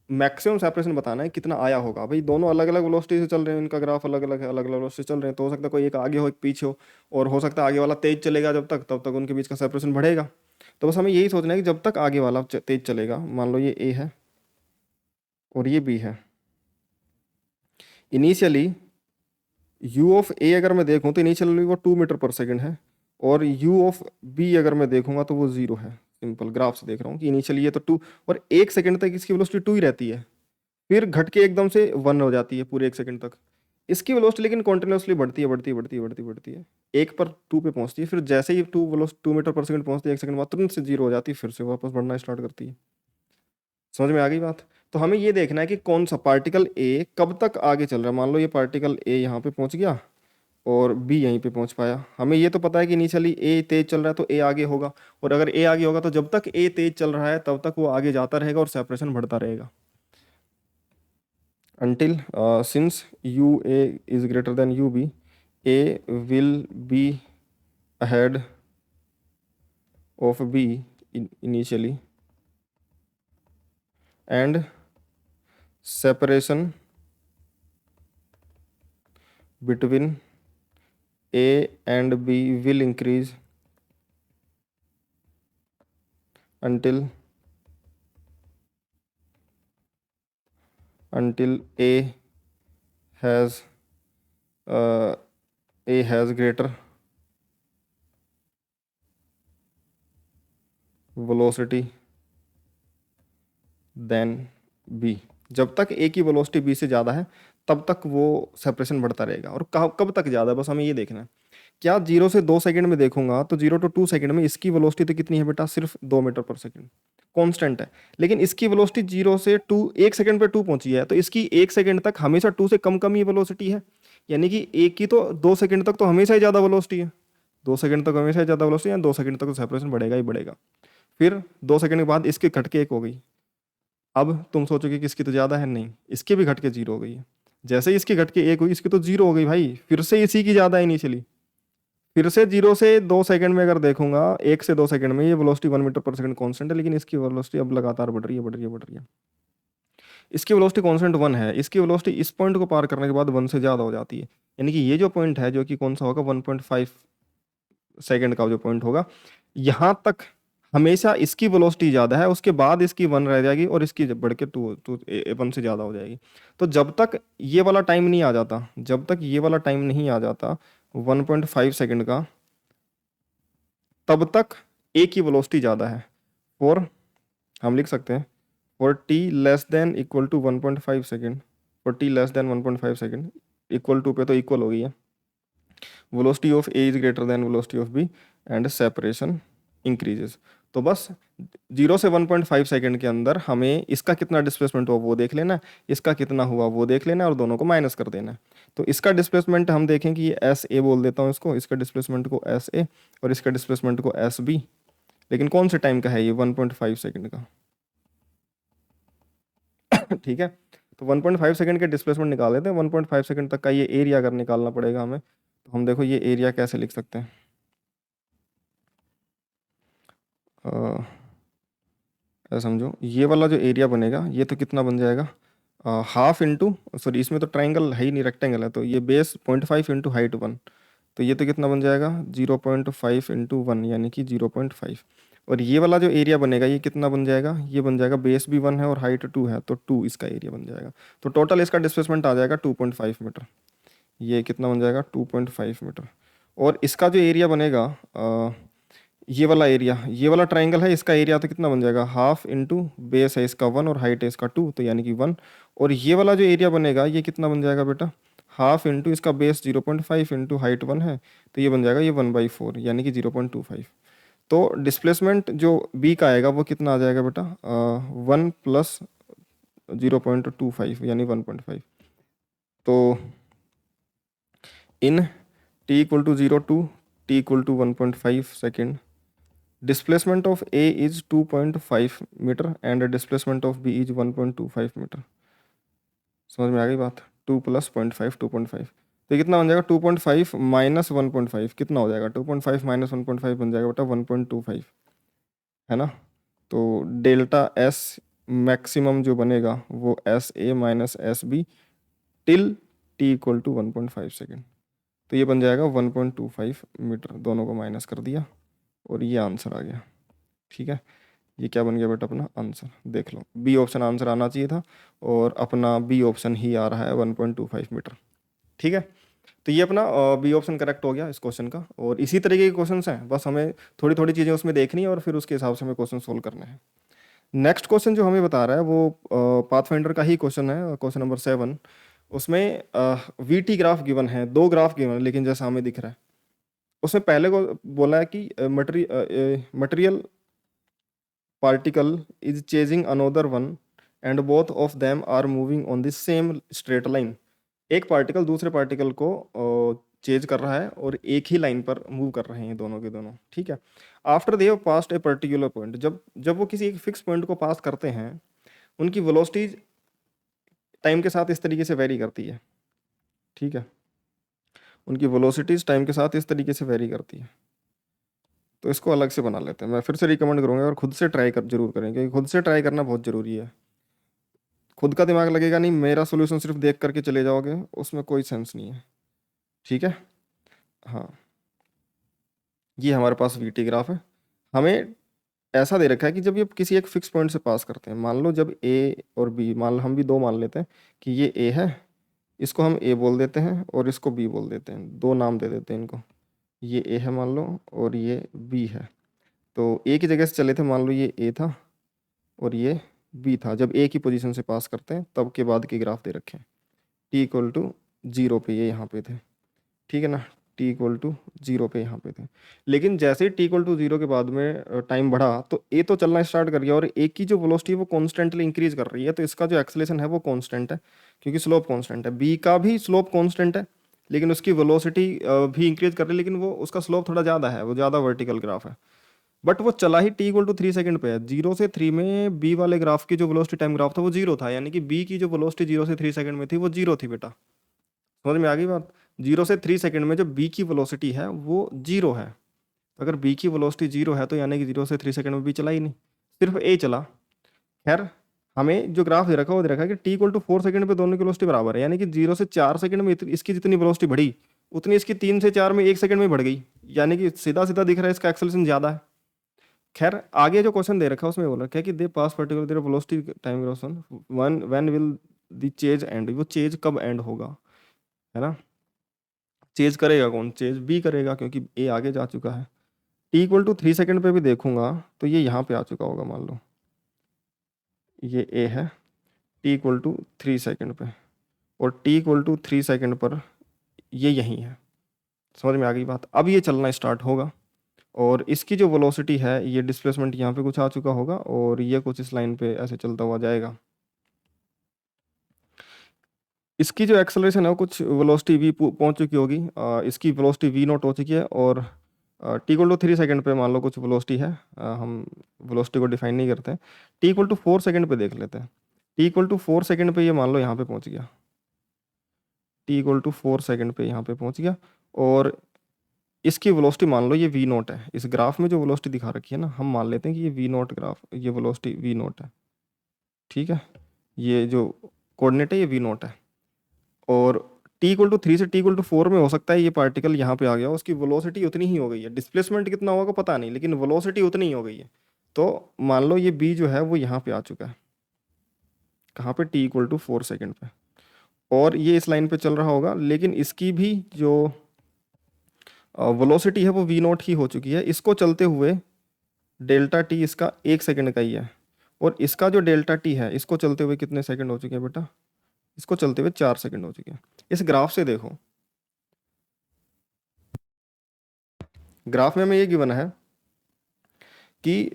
मैक्सिमम सेपरेशन बताना है कितना आया होगा। भाई दोनों अलग अलग वेलोसिटी से चल रहे हैं, इनका ग्राफ अलग अलग है, अलग अलग वेलोसिटी चल रहे हैं, तो हो सकता है कोई एक आगे हो एक पीछे हो, और हो सकता है आगे वाला तेज चलेगा जब तक, तब तक उनके बीच का सेपरेशन बढ़ेगा। तो बस हमें यही सोचना है कि जब तक आगे वाला तेज चलेगा, मान लो ये ए है और ये बी है, इनिशियली यू ऑफ ए अगर मैं देखूँ तो इनिशियली वो 2 मीटर पर सेकेंड है, और यू ऑफ बी अगर मैं देखूंगा तो वो 0 है। सिंपल ग्राफ से देख रहा हूँ कि इनिशियली ये तो 2, और 1 सेकंड तक इसकी वेलोसिटी 2 ही रहती है, फिर घट के एकदम से 1 हो जाती है पूरे 1 सेकंड तक। इसकी वेलोसिटी लेकिन कॉन्टिन्यूसली बढ़ती है, बढ़ती है, बढ़ती है, बढ़ती है, बढ़ती है, एक पर 2 पे पहुंचती है, फिर जैसे ही 2 मीटर पर सेकंड पहुंचती है 1 सेकंड बाद तुरंत से 0 हो जाती है, फिर से वापस बढ़ना स्टार्ट करती है। समझ में आ गई बात? तो हमें ये देखना है कि कौन सा पार्टिकल ए कब तक आगे चल रहा है। मान लो ये पार्टिकल ए यहाँ पे पहुंच गया और बी यहीं पे पहुंच पाया, हमें ये तो पता है कि इनिशियली ए तेज चल रहा है तो ए आगे होगा, और अगर ए आगे होगा तो जब तक ए तेज चल रहा है तब तक वो आगे जाता रहेगा और सेपरेशन बढ़ता रहेगा until since ua is greater than ub, a will be ahead of b initially, and separation between a and b will increase until a has uh, greater velocity than b। जब तक a की velocity b से ज़्यादा है तब तक वो separation बढ़ता रहेगा। और कब तक ज़्यादा है बस हमें ये देखना है। क्या 0 से 2 सेकंड में देखूंगा तो 0 to 2 सेकंड में इसकी वेलोसिटी तो कितनी है बेटा, सिर्फ 2 मीटर पर सेकंड कांस्टेंट है, लेकिन इसकी वेलोसिटी 0 से 2 1 सेकंड पे 2 पहुंची है, तो इसकी 1 सेकंड तक हमेशा 2 से कम कम ही वेलोसिटी है, यानी कि एक की तो 2 सेकंड तक तो हमेशा ही ज़्यादा वेलोसिटी है, 2 सेकंड तक हमेशा ही ज़्यादा वेलोसिटी है, 2 सेकंड तक तो सेपरेशन बढ़ेगा ही बढ़ेगा। फिर 2 सेकंड के बाद इसकी घट के 1 हो गई। अब तुम सोचोगे कि इसकी तो ज़्यादा है, नहीं, इसकी भी घट के 0 हो गई है। जैसे ही इसकी घट के 1 हुई इसकी तो 0 हो गई भाई, फिर से इसी की ज़्यादा है इनिशियली, फिर से 0 से 2 सेकंड में अगर देखूंगा 1 से 2 सेकंड में ये वेलोसिटी 1 मीटर पर सेकंड कांस्टेंट है, लेकिन इसकी वेलोसिटी अब लगातार बढ़ रही है, बढ़ रही है, बढ़ रही है। इसकी वेलोसिटी कांस्टेंट 1 है, इसकी वेलोसिटी इस पॉइंट को पार करने के बाद 1 से ज़्यादा हो जाती है, यानी कि ये जो पॉइंट है जो कि कौन सा होगा 1.5 सेकंड का जो पॉइंट होगा, यहाँ तक हमेशा इसकी वेलोसिटी ज़्यादा है, उसके बाद इसकी 1 रह जाएगी और इसकी बढ़ के 1 से ज़्यादा हो जाएगी। तो जब तक ये वाला टाइम नहीं आ जाता, जब तक ये वाला टाइम नहीं आ जाता 1.5 सेकंड का, तब तक ए की वेलोसिटी ज़्यादा है। और हम लिख सकते हैं for t less than equal to 1.5 second, for t less than 1.5 second, equal to पे तो इक्वल हो गई है, velocity of a is greater than velocity of b and separation increases. तो बस 0 से 1.5 सेकेंड के अंदर हमें इसका कितना डिस्प्लेसमेंट हुआ वो देख लेना, इसका कितना हुआ वो देख लेना, और दोनों को माइनस कर देना। तो इसका डिस्प्लेसमेंट हम देखें कि ये एस ए बोल देता हूँ इसको, इसका डिस्प्लेसमेंट को एस ए और इसका डिस्प्लेसमेंट को एस बी, लेकिन कौन से टाइम का है ये 1.5 सेकेंड का। ठीक है, तो 1.5 सेकेंड के डिस्प्लेसमेंट निकाल लेते हैं। 1.5 सेकेंड तक का ये एरिया अगर निकालना पड़ेगा हमें, तो हम देखो ये एरिया कैसे लिख सकते हैं। ऐसा समझो ये वाला जो एरिया बनेगा ये तो कितना बन जाएगा, हाफ इंटू, सॉरी इसमें तो ट्राइंगल है ही नहीं, रेक्टेंगल है, तो ये बेस 0.5 इंटू हाइट 1, तो ये तो कितना बन जाएगा 0.5 इंटू 1 यानी कि 0.5। और ये वाला जो एरिया बनेगा ये कितना बन जाएगा, ये बन जाएगा बेस भी 1 है और हाइट 2 है, तो 2 इसका एरिया बन जाएगा। तो टोटल इसका डिस्प्लेसमेंट आ जाएगा 2.5 मीटर। ये कितना बन जाएगा 2.5 मीटर। और इसका जो एरिया बनेगा ये वाला एरिया, ये वाला ट्राइंगल है, इसका एरिया तो कितना बन जाएगा हाफ इंटू बेस है इसका 1 और हाइट है इसका 2, तो यानी कि 1। और ये वाला जो एरिया बनेगा ये कितना बन जाएगा बेटा, हाफ इंटू इसका बेस 0.5 इंटू हाइट 1 है, तो ये बन जाएगा ये 1/4 यानी कि 0.25। तो डिस्प्लेसमेंट जो बी का आएगा वो कितना आ जाएगा बेटा, 1 प्लस 0.25 यानी 1.5। तो in t equal to 0 to t equal to 1.5 second, displacement of A is 2.5 meter and displacement of B is 1.25 meter. समझ में आ गई बात, 2 प्लस 0.5 2.5, तो ये कितना बन जाएगा 2.5 माइनस 1.5 कितना हो जाएगा, 2.5 माइनस 1.5 बन जाएगा बेटा 1.25, है ना। तो डेल्टा एस मैक्सिमम जो बनेगा वो s a minus s b till t equal to 1.5 second. तो ये बन जाएगा 1.25 मीटर, दोनों को माइनस कर दिया और ये आंसर आ गया। ठीक है, ये क्या बन गया बेटा अपना आंसर, देख लो बी ऑप्शन आंसर आना चाहिए था और अपना बी ऑप्शन ही आ रहा है 1.25 मीटर। ठीक है, तो ये अपना बी ऑप्शन करेक्ट हो गया इस क्वेश्चन का। और इसी तरीके के क्वेश्चंस हैं, बस हमें थोड़ी थोड़ी चीज़ें उसमें देखनी है और फिर उसके हिसाब से हमें क्वेश्चन सोल्व करने हैं। नेक्स्ट क्वेश्चन जो हमें बता रहा है वो पाथफाइंडर का ही क्वेश्चन है, क्वेश्चन नंबर 7। उसमें वी टी ग्राफ गिवन है, दो ग्राफ गिवन है, लेकिन जैसा हमें दिख रहा है उसमें पहले को बोला है कि material particle is chasing another one and both of them are moving on the same straight line। एक पार्टिकल दूसरे पार्टिकल को चेज कर रहा है और एक ही लाइन पर मूव कर रहे हैं दोनों के दोनों। ठीक है, after they have passed a particular point, जब जब वो किसी एक फिक्स पॉइंट को पास करते हैं उनकी वेलोसिटीज टाइम के साथ इस तरीके से वेरी करती है। ठीक है, उनकी वेलोसिटीज टाइम के साथ इस तरीके से वेरी करती है। तो इसको अलग से बना लेते हैं। मैं फिर से रिकमेंड करूँगा और खुद से ट्राई कर जरूर करें, क्योंकि खुद से ट्राई करना बहुत ज़रूरी है। खुद का दिमाग लगेगा नहीं, मेरा सोल्यूशन सिर्फ देख करके चले जाओगे, उसमें कोई सेंस नहीं है। ठीक है, हाँ, ये हमारे पास वीटी ग्राफ है। हमें ऐसा दे रखा है कि जब ये किसी एक फिक्स पॉइंट से पास करते हैं, मान लो जब ए और बी, मान लो हम भी दो मान लेते हैं कि ये ए है, इसको हम ए बोल देते हैं और इसको बी बोल देते हैं, दो नाम दे देते हैं इनको। ये ए है मान लो और ये बी है। तो ए की जगह से चले थे, मान लो ये ए था और ये बी था। जब ए की पोजीशन से पास करते हैं तब के बाद के ग्राफ दे रखे हैं। टी इक्वल टू 0 पे ये यहाँ पे थे। ठीक है ना, टी इक्वल टू 0 पे यहाँ पे थे। लेकिन जैसे ही टी इक्वल टू 0 के बाद में टाइम बढ़ा तो ए तो चलना स्टार्ट कर गया और ए की जो वेलोसिटी है वो कॉन्स्टेंटली इंक्रीज कर रही है। तो इसका जो एक्सेलेरेशन है वो कॉन्स्टेंट है, क्योंकि स्लोप कॉन्स्टेंट है। बी का भी स्लोप कॉन्स्टेंट है, लेकिन उसकी वेलोसिटी भी इंक्रीज कर रही है, लेकिन वो उसका स्लोप थोड़ा ज़्यादा है, वो ज़्यादा वर्टिकल ग्राफ है। बट वो चला ही टी इक्वल टू 3 सेकंड पे है। 0 से 3 में बी वाले ग्राफ की जो वेलोसिटी टाइम ग्राफ था वो 0 था, यानी कि बी की जो वेलोसिटी 0 से 3 सेकंड में थी वो 0 थी बेटा। समझ में आ गई बात? 0 से 3 सेकंड में जो बी की वेलोसिटी है वो 0 है। अगर बी की वेलोसिटी 0 है तो यानी कि 0 से 3 सेकंड में बी चला ही नहीं, सिर्फ ए चला। खैर, हमें जो ग्राफ दे रखा है वो दे रखा है कि टी इक्वल टू 4 सेकंड पे दोनों की वेलोसिटी बराबर है, यानी कि 0 से 4 सेकंड में इसकी जितनी वेलोसिटी बढ़ी उतनी इसकी 3 से 4 में 1 सेकंड में बढ़ गई, यानी कि सीधा सीधा दिख रहा है इसका एक्सेलरेशन ज़्यादा है। खैर, आगे जो क्वेश्चन दे रखा है उसमें बोल रखा है कि they pass particular their velocity time ग्रोसन when will the chase end, वो चेज कब एंड होगा, है ना। चेज करेगा कौन? चेज बी करेगा, क्योंकि ए आगे जा चुका है। टी इक्वल टू 3 सेकंड पे भी देखूंगा तो ये यहाँ पे आ चुका होगा, मान लो ये ए है टी इक्वल टू 3 सेकंड पे, और टी इक्वल टू 3 सेकंड पर ये यहीं है। समझ में आ गई बात? अब ये चलना स्टार्ट होगा और इसकी जो वेलोसिटी है, ये डिस्प्लेसमेंट यहाँ पे कुछ आ चुका होगा और ये कुछ इस लाइन पे ऐसे चलता हुआ जाएगा। इसकी जो एक्सेलरेशन है वो कुछ वेलोसिटी वी पहुंच चुकी होगी। इसकी वेलोसिटी वी नॉट हो चुकी है और टी इक्वल टू 3 सेकंड पे मान लो कुछ वेलोसिटी है। हम वेलोसिटी को डिफाइन नहीं करते हैं। टी इक्वल टू 4 सेकंड पे देख लेते हैं। टी इक्वल टू 4 सेकंड पे ये मान लो यहाँ पे पहुंच गया। टी इक्वल टू 4 सेकंड पे यहाँ पे पहुंच गया और इसकी वेलोसिटी मान लो ये वी नॉट है। इस ग्राफ में जो वेलोसिटी दिखा रखी है ना, हम मान लेते हैं कि ये वी नॉट ग्राफ, ये वेलोसिटी वी नॉट है। ठीक है, ये जो कोऑर्डिनेट है ये वी नॉट है और टी इक्वल टू 3 से टी इक्वल टू 4 में हो सकता है ये पार्टिकल यहाँ पे आ गया, उसकी वेलोसिटी उतनी ही हो गई है। डिस्प्लेसमेंट कितना होगा पता नहीं, लेकिन वेलोसिटी उतनी ही हो गई है। तो मान लो ये बी जो है वो यहाँ पे आ चुका है, कहाँ पे? टी इक्वल टू 4 सेकेंड पे, और ये इस लाइन पे चल रहा होगा, लेकिन इसकी भी जो वेलोसिटी है वो वी नॉट ही हो चुकी है। इसको चलते हुए डेल्टा टी इसका 1 सेकेंड का ही है, और इसका जो डेल्टा टी है इसको चलते हुए कितने सेकेंड हो चुके हैं बेटा? इसको चलते हुए 4 सेकेंड हो चुके हैं। इस ग्राफ से देखो, ग्राफ में हमें ये गिवन है कि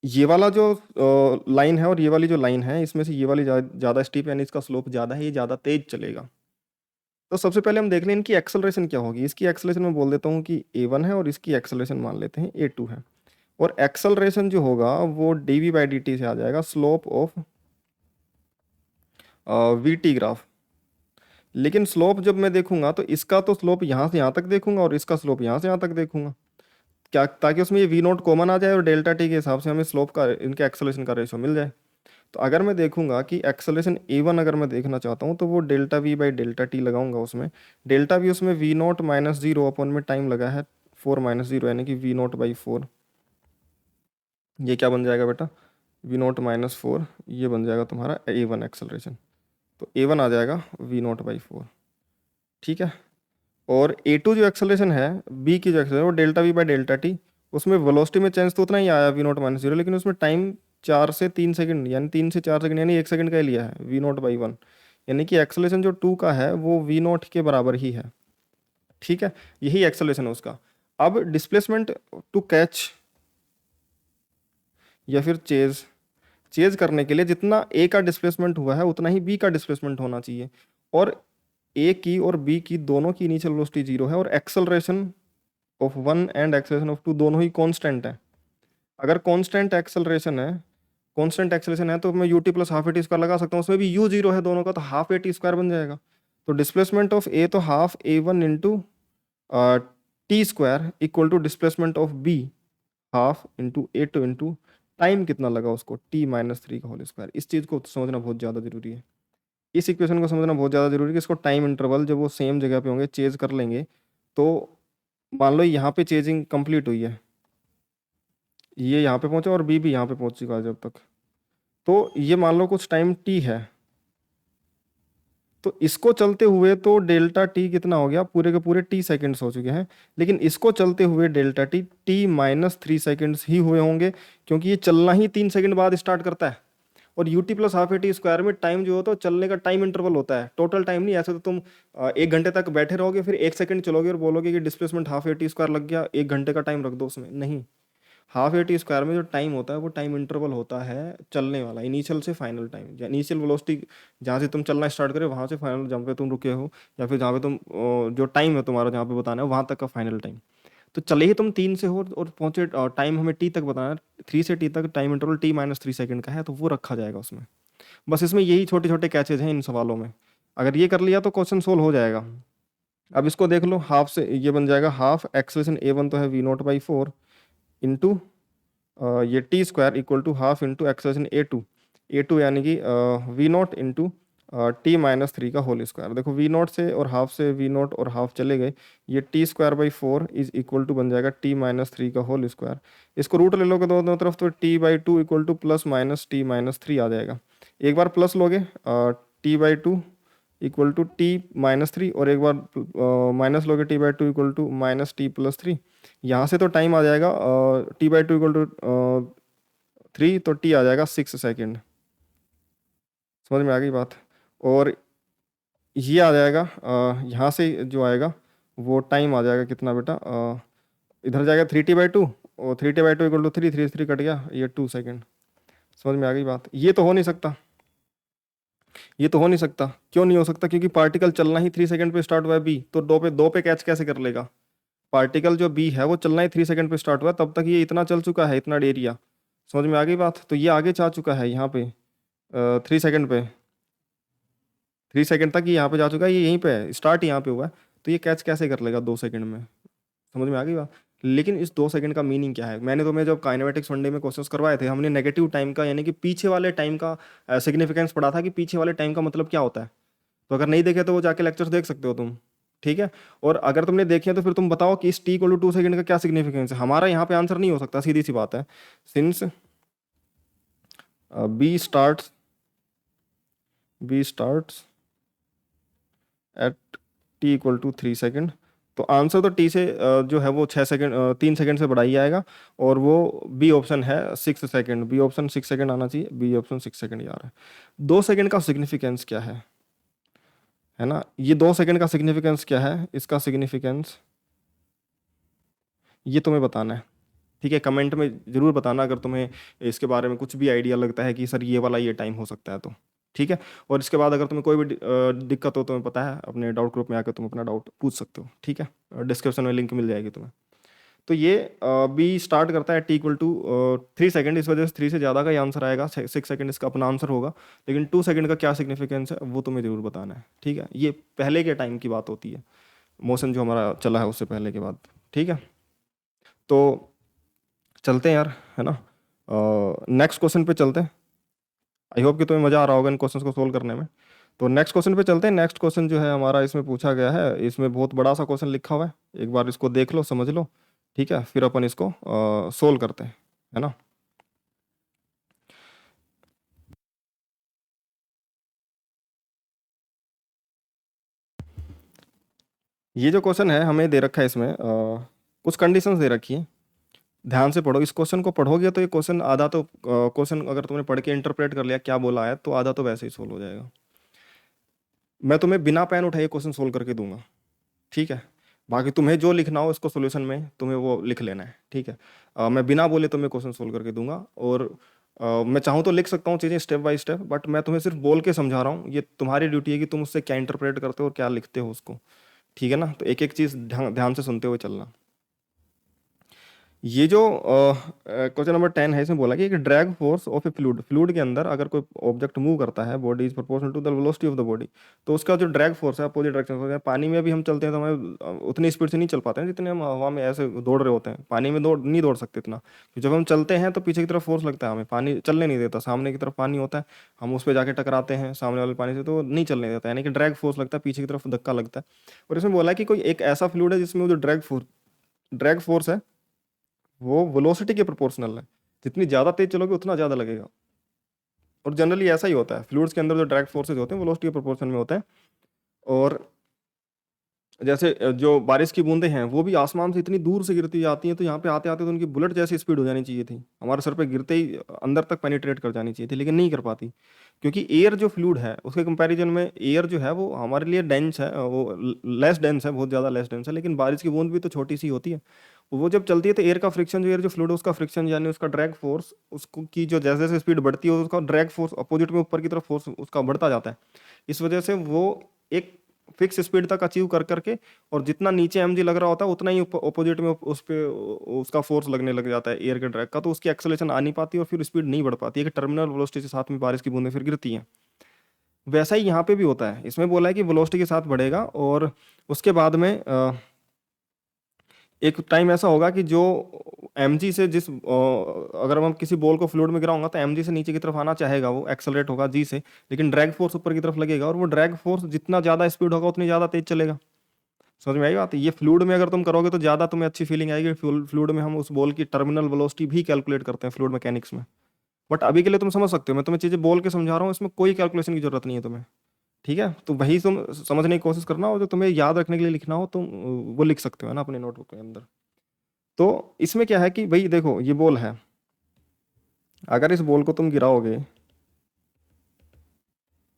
ये वाला जो लाइन है और ये वाली जो लाइन है, इसमें से ये वाली ज़्यादा स्टीप, यानी इसका स्लोप ज़्यादा है, ये ज़्यादा तेज चलेगा। तो सबसे पहले हम देख लें इनकी एक्सेलरेशन क्या होगी। इसकी एक्सेलरेशन मैं बोल देता हूँ कि a1 है और इसकी एक्सेलरेशन मान लेते हैं a2 है। और एक्सेलरेशन जो होगा वो dv बाई dt से आ जाएगा स्लोप ऑफ vt ग्राफ। लेकिन स्लोप जब मैं देखूंगा तो इसका तो स्लोप यहाँ से यहाँ तक देखूंगा और इसका स्लोप यहाँ से यहाँ तक देखूंगा, क्या, ताकि उसमें ये वी नोट कॉमन आ जाए और डेल्टा टी के हिसाब से हमें स्लोप का, इनके एक्सेलरेशन का रेशो मिल जाए। तो अगर मैं देखूंगा कि एक्सेलरेशन a1 अगर मैं देखना चाहता हूँ तो वो delta v by delta t लगाऊंगा उसमें। डेल्टा वी उसमें v naught minus zero upon में टाइम लगा है 4 - 0 यानी कि वी नॉट बाई 4। ये क्या बन जाएगा बेटा, वी नॉट माइनस 4, ये बन जाएगा तुम्हारा a1 एक्सेलरेशन। तो a1 आ जाएगा वी नॉट बाई 4। ठीक है। और a2 जो एक्सेलरेशन है, b की जो एक्सेलरेशन वो delta v by delta T, उसमें वेलोसिटी में चेंज तो उतना ही आया वी नॉट माइनस जीरो, लेकिन उसमें टाइम 4 से 3 सेकंड यानी 3 से 4 सेकंड यानी 1 सेकंड का ही लिया है वी नॉट बाई 1। यानी कि एक्सेलरेशन जो 2 का है वो वी नॉट के बराबर ही है। ठीक है, यही एक्सेलरेशन है उसका। अब डिस्प्लेसमेंट टू कैच या फिर चेज, चेज करने के लिए जितना ए का डिस्प्लेसमेंट हुआ है उतना ही बी का डिस्प्लेसमेंट होना चाहिए। और ए की और बी की दोनों की इनिशियल वेलोसिटी 0 है, और acceleration of one and acceleration of two दोनों ही कांस्टेंट है। अगर कांस्टेंट एक्सेलरेशन है तो मैं UT plus half A T square लगा सकता हूँ, उसमें भी यू 0 है दोनों का, तो हाफ ए टी स्क्वायर बन जाएगा। तो डिस्प्लेसमेंट ऑफ ए तो half a1 into t square equal to displacement of b half into a2 into time कितना लगा उसको t - 3 का होल स्क्वायर। इस चीज़ को समझना बहुत ज़्यादा जरूरी है, इस इक्वेशन को समझना बहुत ज़्यादा जरूरी है कि इसको टाइम इंटरवल जब वो सेम जगह पे होंगे चेज कर लेंगे, तो मान लो यहाँ पे चेजिंग कंप्लीट हुई है, ये यहाँ पे पहुंचा और बी भी यहाँ पे पहुंच चुका है जब तक, तो ये मान लो कुछ टाइम टी है, तो इसको चलते हुए तो डेल्टा टी कितना हो गया, पूरे के पूरे टी सेकंड्स हो चुके हैं। लेकिन इसको चलते हुए डेल्टा टी t - 3 सेकंड्स ही हुए होंगे, क्योंकि ये चलना ही 3 सेकंड बाद स्टार्ट करता है। और UT plus half A T square में टाइम जो होता है चलने का टाइम इंटरवल होता है, टोटल टाइम नहीं। ऐसे तो तुम 1 घंटे तक बैठे रहोगे फिर 1 सेकंड चलोगे और बोलोगे कि displacement half A T square लग गया, 1 घंटे का टाइम रख दो उसमें, नहीं। हाफ ए टी स्क्वायर में जो टाइम होता है वो टाइम इंटरवल होता है चलने वाला, इनिशियल से फाइनल टाइम। इनिशियल वेलोसिटी जहाँ से तुम चलना स्टार्ट करे वहाँ से फाइनल जहाँ पे तुम रुके हो, या फिर जहाँ पे तुम जो टाइम है तुम्हारा जहाँ पे बताना है वहाँ तक का फाइनल टाइम। तो चले ही तुम 3 से हो और पहुंचे, टाइम हमें टी तक बताना है, 3 से टी तक टाइम इंटरवल t - 3 सेकंड का है, तो वो रखा जाएगा उसमें। बस इसमें यही छोटे छोटे कैचेज हैं इन सवालों में, अगर ये कर लिया तो क्वेश्चन सोल्व हो जाएगा। अब इसको देख लो, हाफ से ये बन जाएगा हाफ एक्सेलरेशन a1 तो है वी नॉट बाई 4 इंटू ये T square equal to half into acceleration A two यानी कि वी नॉट इंटू t - 3 का होल स्क्वायर। देखो वी नॉट से और हाफ से वी नॉट और हाफ चले गए, ये T square by 4 is equal to बन जाएगा t - 3 का होल स्क्वायर। इसको रूट ले लोगे दोनों तरफ तो t/2 equal two plus minus t - 3 आ जाएगा। एक बार प्लस लोगे t/2 इक्वल टू t - 3, और एक बार माइनस लोगे t/2 equal to minus t+3। यहाँ से तो टाइम आ जाएगा t/2 इक्वल टू 3, तो t आ जाएगा 6 सेकेंड। समझ में आ गई बात। और ये आ जाएगा यहाँ से जो आएगा वो टाइम आ जाएगा कितना बेटा, इधर जाएगा 3t/2, और 3t/2 इक्वल टू 3, 3 कट गया, ये 2 सेकेंड। समझ में आ गई बात। ये तो हो नहीं सकता, ये तो हो नहीं सकता। क्यों नहीं हो सकता, क्योंकि पार्टिकल चलना ही 3 सेकंड पे स्टार्ट हुआ है बी, तो दो पे कैच कैसे कर लेगा। पार्टिकल जो बी है वो चलना ही 3 सेकंड पे स्टार्ट हुआ है, तब तक ये इतना चल चुका है, इतना एरिया। समझ में आ गई बात। तो ये आगे जा चुका है यहाँ पे 3 सेकंड पे, 3 सेकंड तक ये यहाँ पे जा चुका है, ये यहीं पे है, स्टार्ट यहाँ पे हुआ है। तो ये कैच कैसे कर लेगा 2 सेकंड में। समझ में आ गई बात। लेकिन इस 2 सेकंड का मीनिंग क्या है, मैंने तुम्हें जब काइनेमेटिक्स वनडे में क्वेश्चंस करवाए थे, हमने नेगेटिव टाइम का यानी कि पीछे वाले टाइम का सिग्निफिकेंस पढ़ा था कि पीछे वाले टाइम का मतलब क्या होता है। तो अगर नहीं देखे तो वो जाके लेक्चर्स देख सकते हो तुम। ठीक है। और अगर तुमने देखे हैं तो फिर तुम बताओ कि इस t = 2 सेकंड का क्या सिग्निफिकेंस है। हमारा यहाँ पे आंसर नहीं हो सकता, सीधी सी बात है। Since B starts at t = 3 second, तो आंसर तो टी से जो है वो 6 सेकंड 3 सेकंड से बढ़ा ही आएगा, और वो बी ऑप्शन है 6 सेकंड। बी ऑप्शन 6 सेकंड आना चाहिए, बी ऑप्शन 6 सेकंड आ रहा है। 2 सेकंड का सिग्निफिकेंस क्या है ना, ये 2 सेकंड का सिग्निफिकेंस क्या है, इसका सिग्निफिकेंस ये तुम्हें बताना है। ठीक है, कमेंट में जरूर बताना अगर तुम्हें इसके बारे में कुछ भी आइडिया लगता है कि सर ये वाला ये टाइम हो सकता है तो। ठीक है। और इसके बाद अगर तुम्हें कोई भी दिक्कत हो, तुम्हें पता है अपने डाउट ग्रुप में आकर तुम अपना डाउट पूछ सकते हो। ठीक है, डिस्क्रिप्शन में लिंक मिल जाएगी तुम्हें। तो ये बी स्टार्ट करता है t = 3 सेकंड, इस वजह से 3 से ज़्यादा का ही आंसर आएगा, 6 सेकंड इसका अपना आंसर होगा। लेकिन 2 सेकंड का क्या सिग्निफिकेंस है वो तुम्हें जरूर बताना है। ठीक है, ये पहले के टाइम की बात होती है, मोशन जो हमारा चला है उससे पहले के बाद। ठीक है, तो चलते हैं यार, है ना, नेक्स्ट क्वेश्चन पे चलते हैं। आई होप कि तुम्हें मज़ा आ रहा होगा इन क्वेश्चंस को सोल्व करने में। तो नेक्स्ट क्वेश्चन पे चलते हैं। नेक्स्ट क्वेश्चन जो है हमारा इसमें पूछा गया है, इसमें बहुत बड़ा सा क्वेश्चन लिखा हुआ है, एक बार इसको देख लो, समझ लो, ठीक है, फिर अपन इसको सोल्व करते हैं, है ना। ये जो क्वेश्चन है हमें दे रखा है, इसमें कुछ कंडीशंस दे रखी है, ध्यान से पढ़ो। इस क्वेश्चन को पढ़ोगे तो ये क्वेश्चन आधा तो, क्वेश्चन अगर तुमने पढ़ के इंटरप्रेट कर लिया क्या बोला है, तो आधा तो वैसे ही सोल्व हो जाएगा। मैं तुम्हें बिना पेन उठाए क्वेश्चन सोल्व करके दूंगा, ठीक है। बाकी तुम्हें जो लिखना हो इसको सोल्यूशन में तुम्हें वो लिख लेना है, ठीक है। मैं बिना बोले तुम्हें क्वेश्चन सोल्व करके दूंगा, और मैं चाहूँ तो लिख सकता हूँ चीज़ें स्टेप बाय स्टेप, बट मैं तुम्हें सिर्फ बोल के समझा रहा हूँ। ये तुम्हारी ड्यूटी है कि तुम उससे क्या इंटरप्रेट करते हो और क्या लिखते हो उसको, ठीक है ना। तो एक एक चीज़ ध्यान ध्यान से सुनते हुए चलना। ये जो क्वेश्चन नंबर 10 है, इसमें बोला कि एक drag force of a fluid, fluid के अंदर अगर कोई ऑब्जेक्ट मूव करता है, body is proportional to the velocity of the body, तो उसका जो ड्रैग फोर्स है अपोजिट डायरेक्शन हो जाए। पानी में भी हम चलते हैं तो हमें उतनी स्पीड से नहीं चल पाते हैं जितने हम हवा में ऐसे दौड़ रहे होते हैं। पानी में दौड़ नहीं दौड़ सकते इतना, क्योंकि जब हम चलते हैं तो पीछे की तरफ फोर्स लगता है, हमें पानी चलने नहीं देता। सामने की तरफ पानी होता है, हम उस पर जाके टकराते हैं सामने वाले पानी से, तो वो नहीं चलने देता, यानी कि ड्रैग फोर्स लगता है, पीछे की तरफ धक्का लगता है। और इसमें बोला है कि कोई एक ऐसा फ्लूइड है जिसमें वो जो ड्रैग फोर्स है वो वेलोसिटी के प्रोपोर्शनल है। जितनी ज़्यादा तेज चलोगे उतना ज़्यादा लगेगा। और जनरली ऐसा ही होता है, फ्लूइड्स के अंदर जो ड्रैग फोर्सेज होते हैं वेलोसिटी के प्रोपोर्शन में होते हैं। और जैसे जो बारिश की बूंदें हैं वो भी आसमान से इतनी दूर से गिरती जाती हैं, तो यहाँ पे आते आते तो उनकी बुलेट जैसी स्पीड हो जानी चाहिए थी, हमारे सर पे गिरते ही अंदर तक पेनिट्रेट कर जानी चाहिए थी, लेकिन नहीं कर पाती। क्योंकि एयर जो फ्लूइड है उसके कंपैरिजन में एयर जो है वो हमारे लिए डेंस है, वो लेस डेंस है, बहुत ज़्यादा लेस डेंस है। लेकिन बारिश की बूंद भी तो छोटी सी होती है। वो जब चलती है तो एयर का फ्रिक्शन, जो एयर जो फ्लूइड है उसका फ्रिक्शन यानी उसका ड्रैग फोर्स, उसको की जो जैसे जैसे स्पीड बढ़ती है उसका ड्रैग फोर्स अपोजिट में ऊपर की तरफ फोर्स उसका बढ़ता जाता है। इस वजह से वो एक फिक्स स्पीड तक अचीव कर करके, और जितना नीचे mg लग रहा होता है उतना ही अपोजिट में उस पे उसका फोर्स लगने लग जाता है एयर के ड्रैग का, तो उसकी एक्सेलेरेशन आ नहीं पाती और फिर स्पीड नहीं बढ़ पाती है कि टर्मिनल वेलोसिटी के साथ में बारिश की बूंदें फिर गिरती हैं। वैसा ही यहाँ पे भी होता है। इसमें बोला है कि वेलोसिटी के साथ बढ़ेगा, और उसके बाद में एक टाइम ऐसा होगा कि जो mg से अगर हम किसी बॉल को फ्लूइड में गिराऊंगा तो mg से नीचे की तरफ आना चाहेगा, वो एक्सेलरेट होगा g से, लेकिन ड्रैग फोर्स ऊपर की तरफ लगेगा, और वो ड्रैग फोर्स जितना ज़्यादा स्पीड होगा उतनी ज़्यादा तेज चलेगा। समझ में आई बात। ये फ्लूइड में अगर तुम करोगे तो ज़्यादा तुम्हें अच्छी फीलिंग आएगी। फ्लूइड में हम उस बॉल की टर्मिनल वेलोसिटी भी कैलकुलेट करते हैं फ्लूइड मैकेनिक्स में। बट अभी के लिए तुम समझ सकते हो, मैं तुम्हें चीज़ें बोल के समझा रहा हूँ, इसमें कोई कैलकुलेशन की जरूरत नहीं है तुम्हें, ठीक है। तो वही तुम समझने की कोशिश करना, और जो तुम्हें याद रखने के लिए लिखना हो तुम वो लिख सकते हो ना अपने नोटबुक के अंदर। तो इसमें क्या है कि भाई देखो ये बॉल है, अगर इस बॉल को तुम गिराओगे,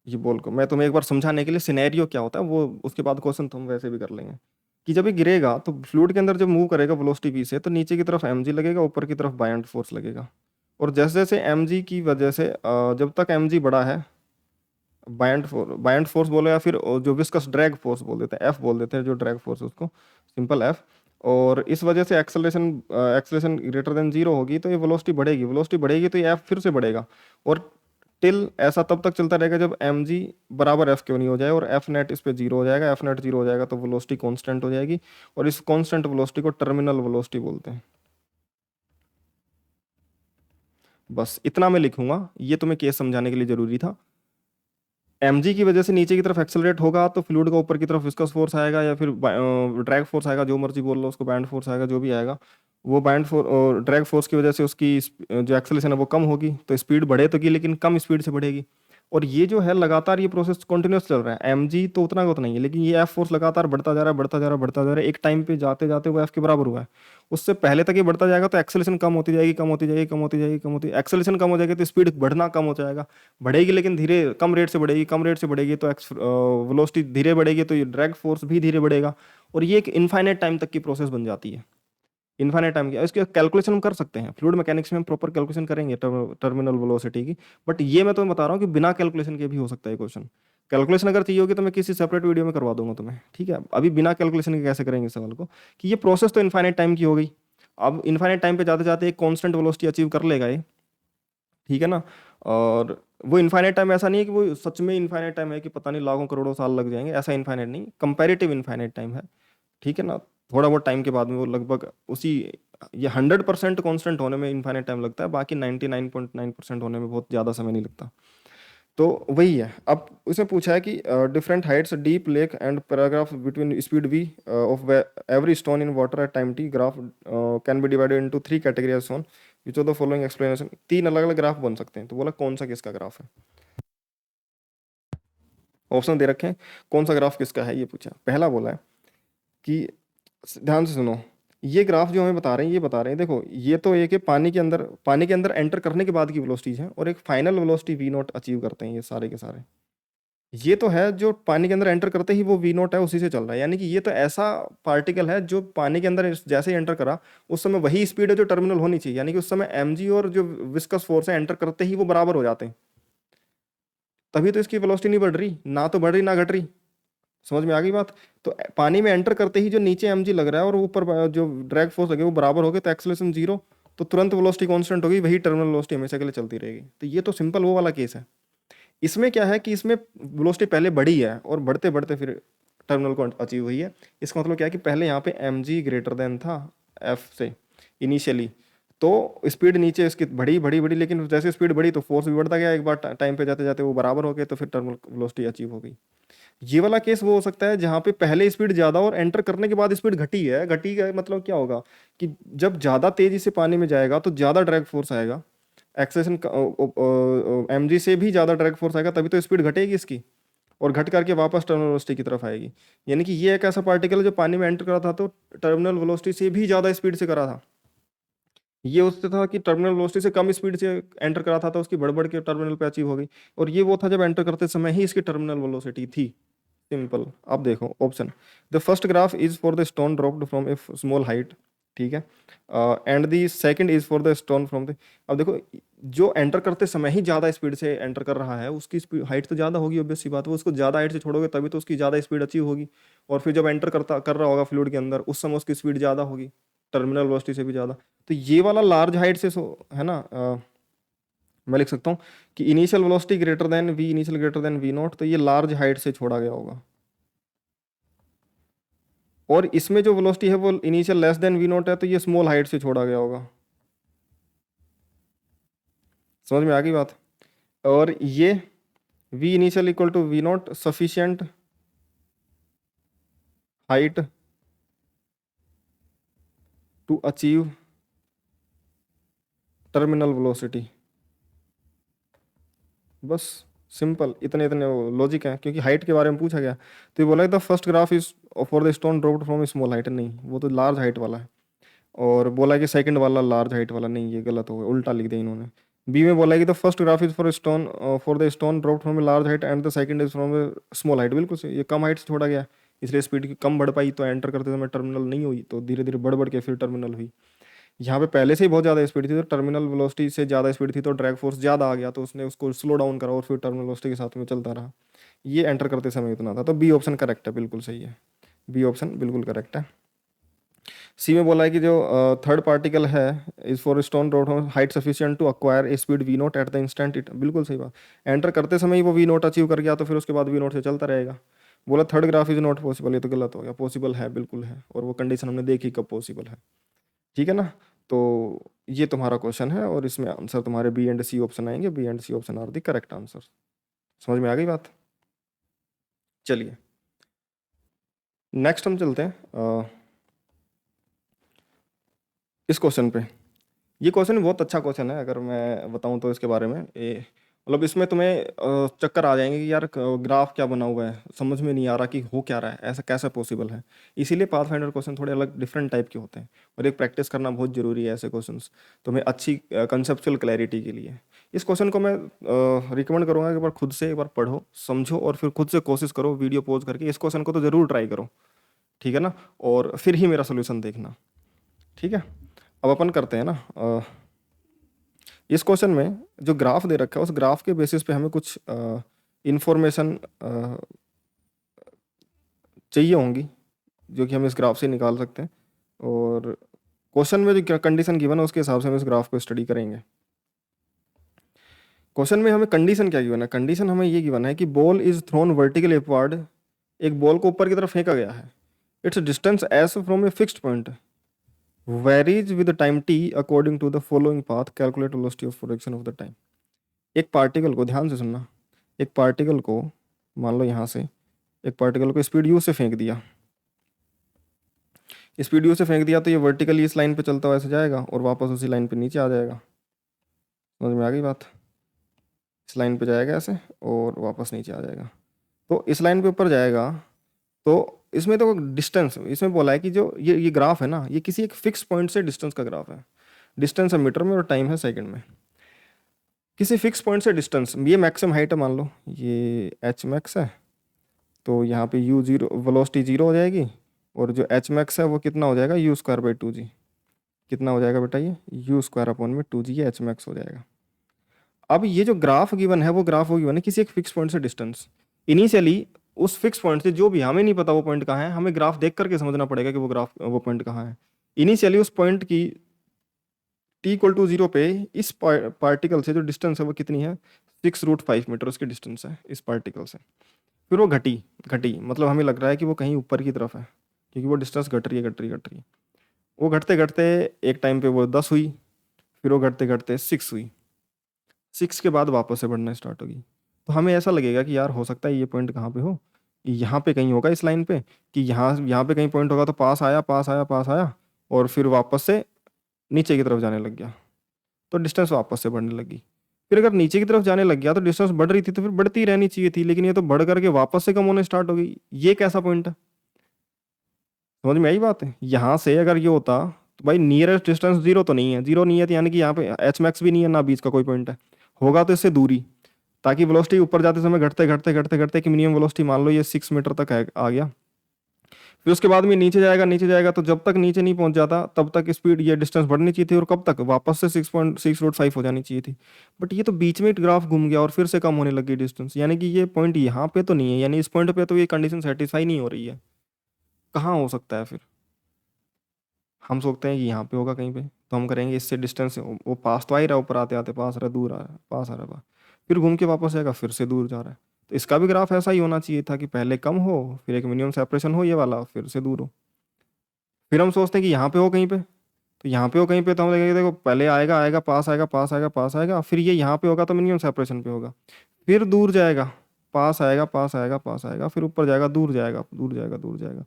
ये बॉल को मैं तुम्हें एक बार समझाने के लिए सिनेरियो क्या होता है वो, उसके बाद क्वेश्चन तुम वैसे भी कर लेंगे। कि जब ये गिरेगा तो फ्लूइड के अंदर जब मूव करेगा वेलोसिटी v से, तो नीचे की तरफ mg लगेगा, ऊपर की तरफ बायएंड फोर्स लगेगा। और जैसे जैसे mg की वजह से जब तक mg बड़ा है, बायएंड फोर्स बोलो या फिर जो विस्कस ड्रैग फोर्स बोल देते हैं, एफ बोल देते हैं, जो ड्रैग फोर्स है उसको सिंपल एफ। और इस वजह से acceleration acceleration greater than zero होगी, तो ये वेलोसिटी बढ़ेगी, वेलोसिटी बढ़ेगी तो ये एफ फिर से बढ़ेगा। और टिल ऐसा तब तक चलता रहेगा जब एम जी बराबर एफ क्यों नहीं हो जाए, और एफ नेट इस पे जीरो हो जाएगा। एफ नेट जीरो हो जाएगा तो वेलोसिटी कांस्टेंट हो जाएगी, और इस कांस्टेंट वेलोसिटी को टर्मिनल वेलोसिटी बोलते हैं। बस इतना मैं लिखूंगा, ये तुम्हें केस समझाने के लिए जरूरी था। mg की वजह से नीचे की तरफ एक्सेलरेट होगा तो फ्लूइड का ऊपर की तरफ विस्कस फोर्स आएगा, या फिर ड्रैग फोर्स आएगा, जो मर्जी बोल लो उसको, बैंड फोर्स आएगा, जो भी आएगा। वो बैंड फोर्स ड्रैग फोर्स की वजह से उसकी जो एक्सेलरेशन है वो कम होगी, तो स्पीड बढ़े तो की, लेकिन कम स्पीड से बढ़ेगी। और ये जो है लगातार ये प्रोसेस कंटिन्यूस चल रहा है। mg तो उतना का उतना ही है, लेकिन ये एफ फोर्स लगातार बढ़ता जा रहा है, बढ़ता जा रहा है, बढ़ता जा रहा है। एक टाइम पे जाते जाते वो एफ के बराबर हुआ है। उससे पहले तक ये बढ़ता जाएगा तो एक्सेलरेशन कम होती जाएगी, कम होती जाएगी, कम होती जाएगी, कम होती, एक्सेलरेशन कम हो जाएगी तो स्पीड बढ़ना कम हो जाएगा, बढ़ेगी लेकिन धीरे, कम रेट से बढ़ेगी, कम रेट से बढ़ेगी तो वेलोसिटी धीरे बढ़ेगी, तो ये ड्रैग फोर्स भी धीरे बढ़ेगा। और ये एक इनफाइनाइट टाइम तक की प्रोसेस बन जाती है। इनफाइनाइट टाइम की इसके कैलकुलेशन हम कर सकते हैं, फ्लूइड मैकेनिक्स में हम प्रॉपर कैलकुलेशन करेंगे टर्मिनल वेलोसिटी की। बट ये मैं तुम्हें बता रहा हूँ कि बिना कैलकुलेशन के भी हो सकता है क्वेश्चन। कैलकुलेशन अगर चाहिए होगी तो मैं किसी सेपरेट वीडियो में करवा दूंगा तुम्हें, ठीक है। अभी बिना कैलकुलेशन के कैसे करेंगे इस सवाल को, कि ये प्रोसेस तो इनफाइनाइट टाइम की हो गई। अब इनफाइनाइट टाइम पे जाते जाते एक कांस्टेंट वेलोसिटी अचीव कर लेगा ये, ठीक है ना। और वो इनफाइनाइट टाइम ऐसा नहीं है कि वो सच में इनफाइनाइट टाइम है कि पता नहीं लाखों करोड़ों साल लग जाएंगे, ऐसा इनफाइनाइट नहीं, कंपैरेटिव इनफाइनाइट टाइम है, ठीक है ना। थोड़ा बहुत टाइम के बाद में वो लगभग उसी, ये 100% कांस्टेंट होने में इनफाइनाइट टाइम लगता है, बाकी 99.9% होने में बहुत ज़्यादा समय नहीं लगता। तो वही है। अब उसने पूछा है कि different heights deep lake and paragraph between speed V of every stone in water at time T graph can be divided into three category as shown which of the following explanation. तीन अलग अलग graph बन सकते हैं, तो बोला कौन सा किसका ग्राफ है। ऑप्शन दे रखे हैं, कौन सा ग्राफ किसका है ये पूछा। पहला बोला है कि ध्यान से सुनो, ये ग्राफ जो हमें बता रहे हैं, ये बता रहे हैं देखो, ये तो एक है पानी के अंदर एंटर करने के बाद की वेलोसिटीज है, और एक final velocity V naught achieve करते हैं ये सारे के सारे। ये तो है जो पानी के अंदर एंटर करते ही वो वी नॉट है उसी से चल रहा है, यानी कि ये तो ऐसा पार्टिकल है जो पानी के अंदर जैसे ही एंटर करा उस समय वही स्पीड है जो टर्मिनल होनी चाहिए, यानी कि उस समय एमजी और जो विस्कस फोर्स है एंटर करते ही वो बराबर हो जाते हैं। तभी तो इसकी वेलोसिटी नहीं बढ़ रही, ना तो बढ़ रही ना घट रही। समझ में आ गई बात। तो पानी में एंटर करते ही जो नीचे एमजी लग रहा है और ऊपर जो ड्रैग फोर्स लगे वो बराबर हो गए, तो एक्सेलरेशन जीरो, तो तुरंत वेलोसिटी कांस्टेंट होगी, वही टर्मिनल वेलोसिटी हमेशा के लिए चलती रहेगी। तो ये तो सिंपल वो वाला केस है। इसमें क्या है कि इसमें वेलोसिटी पहले बढ़ी है और बढ़ते बढ़ते फिर टर्मिनल को अचीव हुई है। इसका मतलब क्या है कि पहले यहाँ पे एम ग्रेटर देन था एफ से इनिशियली, तो स्पीड नीचे इसकी बढ़ी बढ़ी बढ़ी, लेकिन जैसे स्पीड बढ़ी तो फोर्स भी बढ़ता गया, एक बार टाइम पे जाते जाते वो बराबर हो गए, तो फिर टर्मिनल वेलोसिटी अचीव हो गई। ये वाला केस वो हो सकता है जहाँ पे पहले स्पीड ज्यादा और एंटर करने के बाद स्पीड घटी है। घटी का मतलब क्या होगा कि जब ज्यादा तेजी से पानी में जाएगा तो ज्यादा ड्रैग फोर्स आएगा, एक्सेलेरेशन एमजी से भी ज्यादा ड्रैग फोर्स आएगा, तभी तो स्पीड घटेगी इसकी, और घट करके वापस टर्मिनल वेलोसिटी की तरफ आएगी। यानी कि ये एक ऐसा पार्टिकल है जो पानी में एंटर करा था तो टर्मिनल वेलोसिटी से भी ज्यादा स्पीड से करा था। ये उससे था कि टर्मिनल वेलोसिटी से कम स्पीड से एंटर करा था तो उसकी बढ़ बढ़ के टर्मिनल पे अचीव हो गई, और ये वो था जब एंटर करते समय ही इसकी टर्मिनल वेलोसिटी थी। सिंपल। अब देखो option, the first graph is for the stone dropped from A small height, ठीक है, and the second is for the stone from the. अब देखो, जो एंटर करते समय ही ज्यादा स्पीड से एंटर कर रहा है उसकी स्पीड हाइट तो ज्यादा होगी, ऑब्वियस सी बात है, वो उसको ज्यादा हाइट से छोड़ोगे तभी तो उसकी ज्यादा स्पीड अचीव होगी। और फिर जब एंटर कर रहा होगा फ्लूइड के अंदर उस समय उसकी स्पीड ज्यादा होगी, टर्मिनल वेलोसिटी से भी ज्यादा। तो ये वाला लार्ज हाइट से है ना, मैं लिख सकता हूँ कि initial velocity greater than V initial greater than V naught, तो ये लार्ज हाइट से छोड़ा गया होगा। और इसमें जो वेलोसिटी है वो initial less than V naught है, तो ये स्मॉल हाइट से छोड़ा गया होगा। समझ में आ गई बात। और ये V initial equal to V naught sufficient height to achieve terminal velocity. बस सिंपल, इतने इतने लॉजिक है, क्योंकि हाइट के बारे में पूछा गया तो ये बोला the first graph is for the stone dropped from small height, नहीं वो तो लार्ज हाइट वाला है। और बोला कि सेकंड वाला लार्ज हाइट वाला, नहीं ये गलत हो गया, उल्टा लिख दिया इन्होंने। बी में बोला कि the first graph is for the stone dropped from a large height and the second is from A small height, बिल्कुल सही, ये कम हाइट से छोड़ा गया, इसलिए स्पीड की कम बढ़ पाई, तो एंटर करते समय टर्मिनल नहीं हुई, तो धीरे धीरे बढ़ बढ़ के फिर टर्मिनल हुई। यहाँ पे पहले से ही बहुत ज़्यादा स्पीड थी, तो टर्मिनल वेलोसिटी से ज़्यादा स्पीड थी तो ड्रैग फोर्स ज़्यादा आ गया, तो उसने उसको स्लो डाउन करा और फिर टर्मिनल वेलोसिटी के साथ में चलता रहा। ये एंटर करते समय इतना था, तो बी ऑप्शन करेक्ट है, बिल्कुल सही है, बी ऑप्शन बिल्कुल करेक्ट है। सी में बोला है कि जो थर्ड पार्टिकल है is for stone road height sufficient to acquire a speed V naught at the instant it, बिल्कुल सही बात। एंटर करते समय ही वो वी नोट अचीव कर गया, तो फिर उसके बाद वी नोट से चलता रहेगा। बोला third graph is not possible, ये तो गलत हो गया, पॉसिबल है, बिल्कुल है, और वो कंडीशन हमने देखी कब पॉसिबल है। ठीक है ना। तो ये तुम्हारा क्वेश्चन है और इसमें आंसर तुम्हारे बी एंड सी ऑप्शन आएंगे, B and C option are the correct answer. समझ में आ गई बात। चलिए नेक्स्ट हम चलते हैं इस क्वेश्चन पे। ये क्वेश्चन बहुत अच्छा क्वेश्चन है, अगर मैं बताऊं तो इसके बारे में, ये मतलब इसमें तुम्हें चक्कर आ जाएंगे कि यार ग्राफ क्या बना हुआ है, समझ में नहीं आ रहा कि हो क्या रहा है, ऐसा कैसे पॉसिबल है। इसीलिए पाथ फाइंडर क्वेश्चन थोड़े अलग डिफरेंट टाइप के होते हैं, और एक प्रैक्टिस करना बहुत जरूरी है ऐसे क्वेश्चंस तुम्हें अच्छी कंसेप्चुअल क्लैरिटी के लिए। इस क्वेश्चन को मैं रिकमेंड करूंगा कि एक बार खुद से एक बार पढ़ो समझो और फिर खुद से कोशिश करो, वीडियो पॉज करके इस क्वेश्चन को तो जरूर ट्राई करो, ठीक है ना, और फिर ही मेरा सोल्यूशन देखना, ठीक है। अब अपन करते हैं ना इस क्वेश्चन में जो ग्राफ दे रखा है उस ग्राफ के बेसिस पे हमें कुछ इंफॉर्मेशन चाहिए होंगी, जो कि हम इस ग्राफ से निकाल सकते हैं, और क्वेश्चन में जो कंडीशन गिवन है उसके हिसाब से हम इस ग्राफ को स्टडी करेंगे। क्वेश्चन में हमें कंडीशन क्या गिवन है, कंडीशन हमें ये गिवन है कि ball is thrown vertically upward, एक बॉल को ऊपर की तरफ फेंका गया है, its distance S from a fixed point varies with time T according to the following path, calculate velocity of projection of the time. एक पार्टिकल को, ध्यान से सुनना, एक पार्टिकल को, मान लो यहाँ से एक पार्टिकल को स्पीड यू से फेंक दिया, स्पीड यू से फेंक दिया, तो ये वर्टिकली इस लाइन पे चलता हुआ ऐसे जाएगा और वापस उसी लाइन पे नीचे आ जाएगा। समझ में आ गई बात? इस लाइन पे जाएगा ऐसे और वापस नीचे आ जाएगा। तो इस लाइन पे ऊपर जाएगा, तो इसमें तो डिस्टेंस, इसमें बोला है कि जो ये ग्राफ है ना, ये किसी एक फिक्स पॉइंट से डिस्टेंस का ग्राफ है। डिस्टेंस है मीटर में और टाइम है सेकंड में। किसी फिक्स पॉइंट से डिस्टेंस, ये मैक्सिमम हाइट है मान लो, ये एच मैक्स है, तो यहाँ पे यू जीरो, वेलोसिटी जीरो हो जाएगी, और जो एच मैक्स है वो कितना हो जाएगा, यू स्क्वायर बाई टू जी। कितना हो जाएगा बेटा, ये यू स्क्वायर अपॉन में टू जी, ये एच मैक्स हो जाएगा। अब ये जो ग्राफ गिवन है वो ग्राफ वो गिवन है किसी एक फिक्स पॉइंट से डिस्टेंस। इनिशियली उस फिक्स पॉइंट से, जो भी हमें नहीं पता वो पॉइंट कहाँ है, हमें ग्राफ देख करके समझना पड़ेगा कि वो पॉइंट कहाँ है। इनिशियली उस पॉइंट की टी इक्वल टू जीरो पे इस पार्टिकल से जो डिस्टेंस है वो कितनी है, 6√5 मीटर उसकी डिस्टेंस है इस पार्टिकल से। फिर वो घटी घटी, मतलब हमें लग रहा है कि वो कहीं ऊपर की तरफ है, क्योंकि वो डिस्टेंस घट रही है घट रही है घट रही है। वो घटते घटते एक टाइम पे वो 10 हुई, फिर वो घटते घटते 6 हुई, 6 के बाद वापस से बढ़ना स्टार्ट होगी। तो हमें ऐसा लगेगा कि यार हो सकता है ये पॉइंट कहाँ पे हो, यहाँ पे कहीं होगा इस लाइन पे, कि यहाँ यहाँ पे कहीं पॉइंट होगा। तो पास आया पास आया पास आया, और फिर वापस से नीचे की तरफ जाने लग गया, तो डिस्टेंस वापस से बढ़ने लगी। फिर अगर नीचे की तरफ जाने लग गया तो डिस्टेंस बढ़ रही थी, तो फिर बढ़ती रहनी चाहिए थी, लेकिन ये तो बढ़ करके वापस से कम होने स्टार्ट हो गई। ये कैसा पॉइंट है? समझ में आई बात है? यहाँ से अगर ये होता तो भाई नियरेस्ट डिस्टेंस जीरो तो नहीं है, जीरो नहीं है, तो यानी कि यहाँ पे एच मैक्स भी नहीं है ना, बीच का कोई पॉइंट है, होगा तो इससे दूरी, ताकि वेलोसिटी ऊपर जाते समय घटते घटते घटते घटते कि मिनिमम वेलोसिटी मान लो ये 6 मीटर तक आ गया। फिर उसके बाद में नीचे जाएगा नीचे जाएगा, तो जब तक नीचे नहीं पहुंच जाता तब तक स्पीड, ये डिस्टेंस बढ़नी चाहिए थी, और कब तक, वापस से 6.6 हो जानी चाहिए थी। बट ये तो बीच में ग्राफ घूम गया और फिर से कम होने लगी डिस्टेंस, यानी कि ये पॉइंट यहाँ पे तो नहीं है, यानी इस पॉइंट पे तो ये कंडीशन सेटिस्फाई नहीं हो रही है। कहाँ हो सकता है फिर? हम सोचते हैं कि यहाँ पे होगा कहीं पे, तो हम करेंगे इससे डिस्टेंस, वो पास तो आ ही रहा है, ऊपर आते आते पास आ रहा है, दूर आ रहा है, पास आ रहा है, फिर घूम के वापस आएगा, फिर से दूर जा रहा है। तो इसका भी ग्राफ ऐसा ही होना चाहिए था कि पहले कम हो, फिर एक मिनिमम सेपरेशन हो ये वाला, फिर से दूर हो। फिर हम सोचते हैं कि यहाँ पे हो कहीं पे, तो यहाँ पे हो कहीं पे, तो हम देखेंगे देखो पहले आएगा आएगा पास आएगा पास आएगा पास आएगा, फिर ये यहाँ पे होगा तो मिनिमम सेपरेशन पे होगा, फिर दूर जाएगा, पास आएगा पास आएगा पास आएगा, फिर ऊपर जाएगा दूर जाएगा दूर जाएगा दूर जाएगा,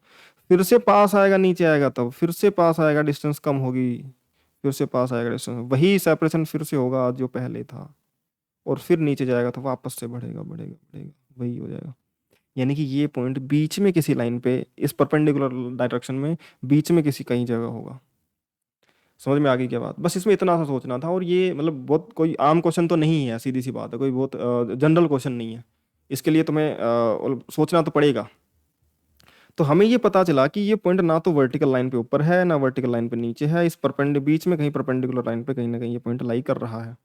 फिर से पास आएगा नीचे आएगा, तब फिर से पास आएगा, डिस्टेंस कम होगी, फिर से पास आएगा डिस्टेंस, वही सेपरेशन फिर से होगा जो पहले था, और फिर नीचे जाएगा तो वापस से बढ़ेगा बढ़ेगा बढ़ेगा, वही हो जाएगा। यानी कि ये पॉइंट बीच में किसी लाइन पे, इस परपेंडिकुलर डायरेक्शन में बीच में किसी कहीं जगह होगा। समझ में आ गई क्या बात? बस इसमें इतना सा सोचना था, और ये मतलब बहुत कोई आम क्वेश्चन तो नहीं है, सीधी सी बात है, कोई बहुत जनरल क्वेश्चन नहीं है। इसके लिए तुम्हें सोचना तो पड़ेगा। तो हमें ये पता चला कि ये पॉइंट ना तो वर्टिकल लाइन पे ऊपर है ना वर्टिकल लाइन पे नीचे है, इस बीच में कहीं परपेंडिकुलर लाइन पे कहीं ना कहीं ये पॉइंट लाई कर रहा है।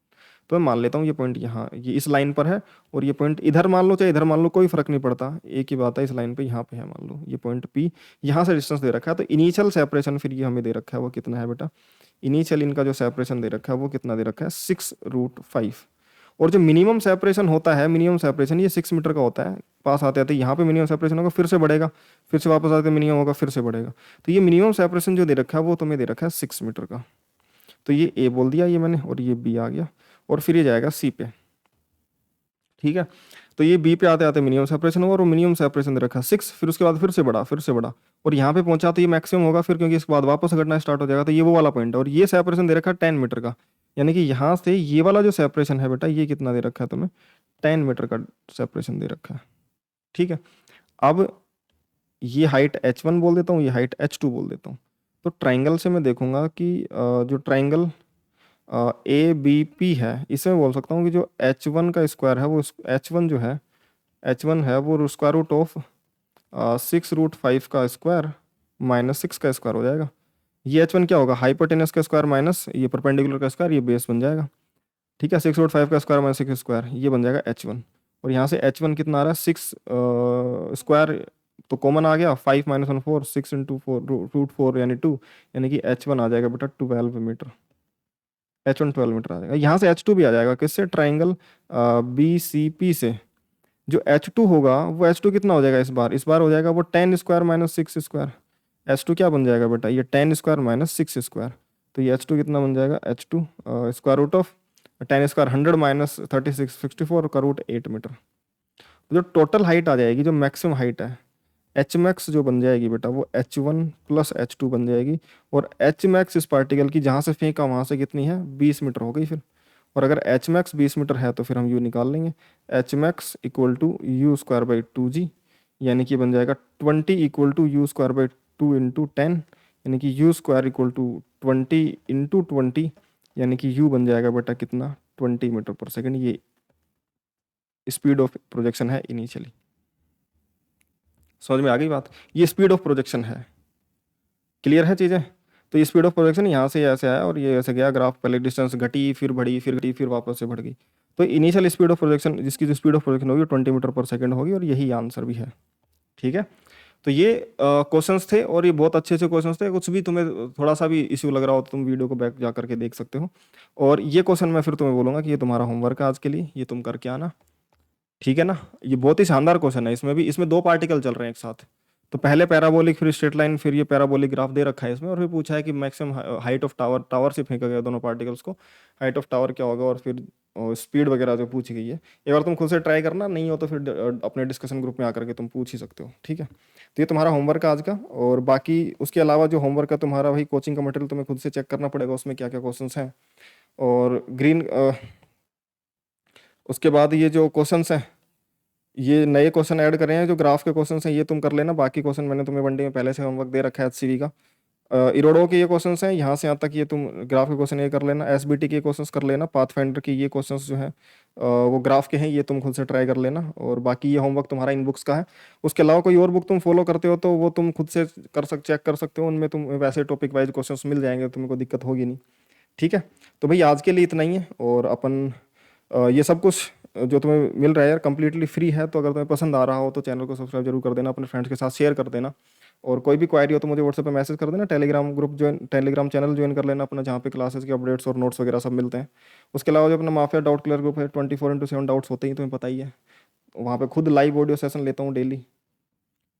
तो मैं मान लेता हूँ ये पॉइंट यहाँ, ये इस लाइन पर है, और ये पॉइंट इधर मान लो चाहे इधर मान लो, कोई फर्क नहीं पड़ता, एक ही बात है, इस लाइन पे यहाँ पे है मान लो ये पॉइंट पी, यहाँ से डिस्टेंस दे रखा है। तो इनिशियल सेपरेशन फिर ये हमें दे रखा है वो कितना है बेटा, इनिशियल इनका जो सेपरेशन दे रखा है वो कितना दे रखा है, 6√5। और जो मिनिमम सेपरेशन होता है, मिनिमम सेपरेशन ये 6 मीटर का होता है, पास आते आते यहाँ पे मिनिमम सेपरेशन होगा, फिर से बढ़ेगा, फिर से वापस आते मिनिमम होगा, फिर से बढ़ेगा। तो ये मिनिमम सेपरेशन जो दे रखा है वो तुम्हें दे रखा है 6 मीटर का। तो ये ए बोल दिया ये मैंने, और ये बी आ गया, और फिर ये जाएगा सी पे। ठीक है, तो ये बी पे आते आते मिनिमम सेपरेशन होगा, और मिनिमम सेपरेशन दे रखा है 6, फिर उसके बाद फिर से बढ़ा फिर से बढ़ा, और यहाँ पे पहुंचा तो ये मैक्सिमम होगा फिर, क्योंकि इसके बाद वापस घटना स्टार्ट हो जाएगा। तो ये वो वाला पॉइंट है, और ये सेपरेशन दे रखा है 10 मीटर का, यानी कि यहाँ से ये वाला जो सेपरेशन है बेटा, ये कितना दे रखा है तुम्हें, 10 मीटर का सेपरेशन दे रखा है। ठीक है, अब ये हाइट H1 बोल देता हूँ, ये हाइट H2 बोल देता हूँ। तो ट्राइंगल से मैं देखूंगा कि जो ट्राइंगल ABP है, इसमें बोल सकता हूँ कि जो H1 का स्क्वायर है वो H1 जो है, H1 है वो स्क्वायर रूट ऑफ 6√5 का स्क्वायर माइनस 6 का स्क्वायर हो जाएगा। ये H1 क्या होगा, हाइपोटेनस का स्क्वायर माइनस ये परपेंडिकुलर का स्क्वायर, ये बेस बन जाएगा। ठीक है, 6√5 का स्क्वायर माइनस 6 स्क्वायर, ये बन जाएगा H1। और यहाँ से H1 कितना आ रहा है, 6 स्क्वायर तो कॉमन आ गया, 5 - 1 4, 6 × 4 √4 यानी 2, यानी कि H1 आ जाएगा बेटा 12 मीटर। H1 12 मीटर आ जाएगा। यहाँ से H2 भी आ जाएगा, किससे, ट्राइंगल BCP से। जो H2 होगा वो H2 कितना हो जाएगा, इस बार हो जाएगा वो 10 स्क्वायर माइनस 6 स्क्वायर। H2 क्या बन जाएगा बेटा, ये 10 स्क्वायर माइनस 6 स्क्वायर। तो ये H2 कितना बन जाएगा, H2 square root of 10 square 100 minus 36 64 का रूट 8 मीटर। जो टोटल हाइट आ जाएगी, जो मैक्सिमम हाइट है, एच मैक्स जो बन जाएगी बेटा वो h1 प्लस h2 बन जाएगी। और एच मैक्स इस पार्टिकल की जहाँ से फेंका वहाँ से कितनी है, 20 मीटर हो गई फिर। और अगर एच मैक्स 20 मीटर है तो फिर हम यू निकाल लेंगे, H max equal to U square by 2g, यानी कि बन जाएगा 20 equal to U square by 2 into 10, यानी कि U square equal to 20 into 20, यानी कि यू बन जाएगा बेटा कितना, 20 मीटर पर सेकेंड। ये स्पीड ऑफ प्रोजेक्शन है इनिशियली। समझ में आ गई बात, ये स्पीड ऑफ प्रोजेक्शन है। क्लियर है चीज़ें। तो ये स्पीड ऑफ प्रोजेक्शन यहाँ से ऐसे आया और ये ऐसे गया ग्राफ, पहले डिस्टेंस घटी फिर बढ़ी फिर घटी फिर वापस से बढ़ गई। तो इनिशियल स्पीड ऑफ प्रोजेक्शन, जिसकी जो स्पीड ऑफ प्रोजेक्शन होगी 20 मीटर पर सेकेंड होगी, और यही आंसर भी है। ठीक है। तो ये क्वेश्चंस थे और ये बहुत अच्छे अच्छे क्वेश्चंस थे। कुछ भी तुम्हें थोड़ा सा भी इश्यू लग रहा हो तो तुम वीडियो को बैक जा करके देख सकते हो। और ये क्वेश्चन मैं फिर तुम्हें बोलूँगा कि ये तुम्हारा होमवर्क है आज के लिए, ये तुम करके आना। ठीक है ना। ये बहुत ही शानदार क्वेश्चन है। इसमें भी, इसमें दो पार्टिकल चल रहे हैं एक साथ। तो पहले पैराबोलिक फिर स्ट्रेट लाइन फिर ये पैराबोलिक ग्राफ दे रखा है इसमें, और फिर पूछा है कि maximum height of tower, tower से फेंका गया दोनों पार्टिकल्स को, हाइट ऑफ टावर क्या होगा, और फिर स्पीड वगैरह जो पूछी गई है। एक बार तुम खुद से ट्राई करना, नहीं हो तो फिर अपने डिस्कशन ग्रुप में आकर के तुम पूछ ही सकते हो। ठीक है। तो ये तुम्हारा होमवर्क है आज का। और बाकी उसके अलावा जो होमवर्क है तुम्हारा, वही कोचिंग का मटेरियल तुम्हें खुद से चेक करना पड़ेगा, उसमें क्या क्या क्वेश्चंस हैं। और ग्रीन उसके बाद ये जो क्वेश्चंस हैं, ये नए क्वेश्चन ऐड कर रहे हैं, जो ग्राफ के क्वेश्चन हैं ये तुम कर लेना। बाकी क्वेश्चन मैंने तुम्हें वनडे में पहले से होमवर्क दे रखा है एचसीवी का। इरोडो के ये क्वेश्चन हैं, यहाँ से यहाँ तक ये तुम ग्राफ के क्वेश्चन ये कर लेना। एसबीटी के क्वेश्चन कर लेना। पाथफाइंडर के ये क्वेश्चन जो हैं वो ग्राफ के हैं, ये तुम खुद से ट्राई कर लेना। और बाकी ये होमवर्क तुम्हारा इन बुक्स का है। उसके अलावा कोई और बुक तुम फॉलो करते हो तो वो तुम खुद से चेक कर सकते हो, उनमें तुम वैसे टॉपिक वाइज क्वेश्चन मिल जाएंगे, तुम्हें कोई दिक्कत होगी नहीं। ठीक है। तो भाई आज के लिए इतना ही है। और अपन ये सब कुछ जो तुम्हें मिल रहा है यार कंप्लीटली फ्री है। तो अगर तुम्हें पसंद आ रहा हो तो चैनल को सब्सक्राइब जरूर कर देना, अपने फ्रेंड्स के साथ शेयर कर देना। और कोई भी क्वायरी हो तो मुझे व्हाट्सएप पे मैसेज कर देना। Telegram group join, Telegram channel join कर लेना अपना, जहाँ पे क्लासेस के अपडेट्स और नोट्स वगैरह सब मिलते हैं। उसके अलावा जो अपना माफिया डाउट क्लियर ग्रुप है, 24/7 डाउट्स होते ही तुम्हें पता ही है। वहाँ पे खुद लाइव ऑडियो सेशन लेता हूँ डेली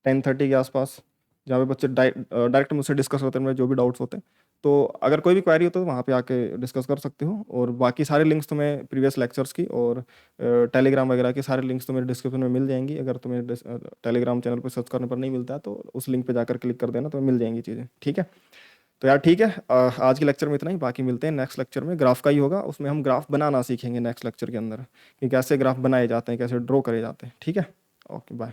10:30 के आसपास, जहाँ पे बच्चे डायरेक्ट मुझसे डिस्कस करते हैं मेरे जो भी डाउट्स होते हैं। तो अगर कोई भी क्वेरी हो तो वहाँ पे आके डिस्कस कर सकते हो। और बाकी सारे लिंक्स तुम्हें प्रीवियस लेक्चर्स की और टेलीग्राम वगैरह के सारे लिंक्स तुम्हें डिस्क्रिप्शन में मिल जाएंगी। अगर तुम्हें टेलीग्राम चैनल पर सर्च करने पर नहीं मिलता है तो उस लिंक पे जाकर क्लिक कर देना, तो मिल जाएंगी चीज़ें। ठीक है। तो यार ठीक है, आज के लेक्चर में इतना ही। बाकी मिलते हैं नेक्स्ट लेक्चर में, ग्राफ का ही होगा। उसमें हम ग्राफ बनाना सीखेंगे नेक्स्ट लेक्चर के अंदर, कि कैसे ग्राफ बनाए जाते हैं, कैसे ड्रॉ करे जाते हैं। ठीक है। Okay bye.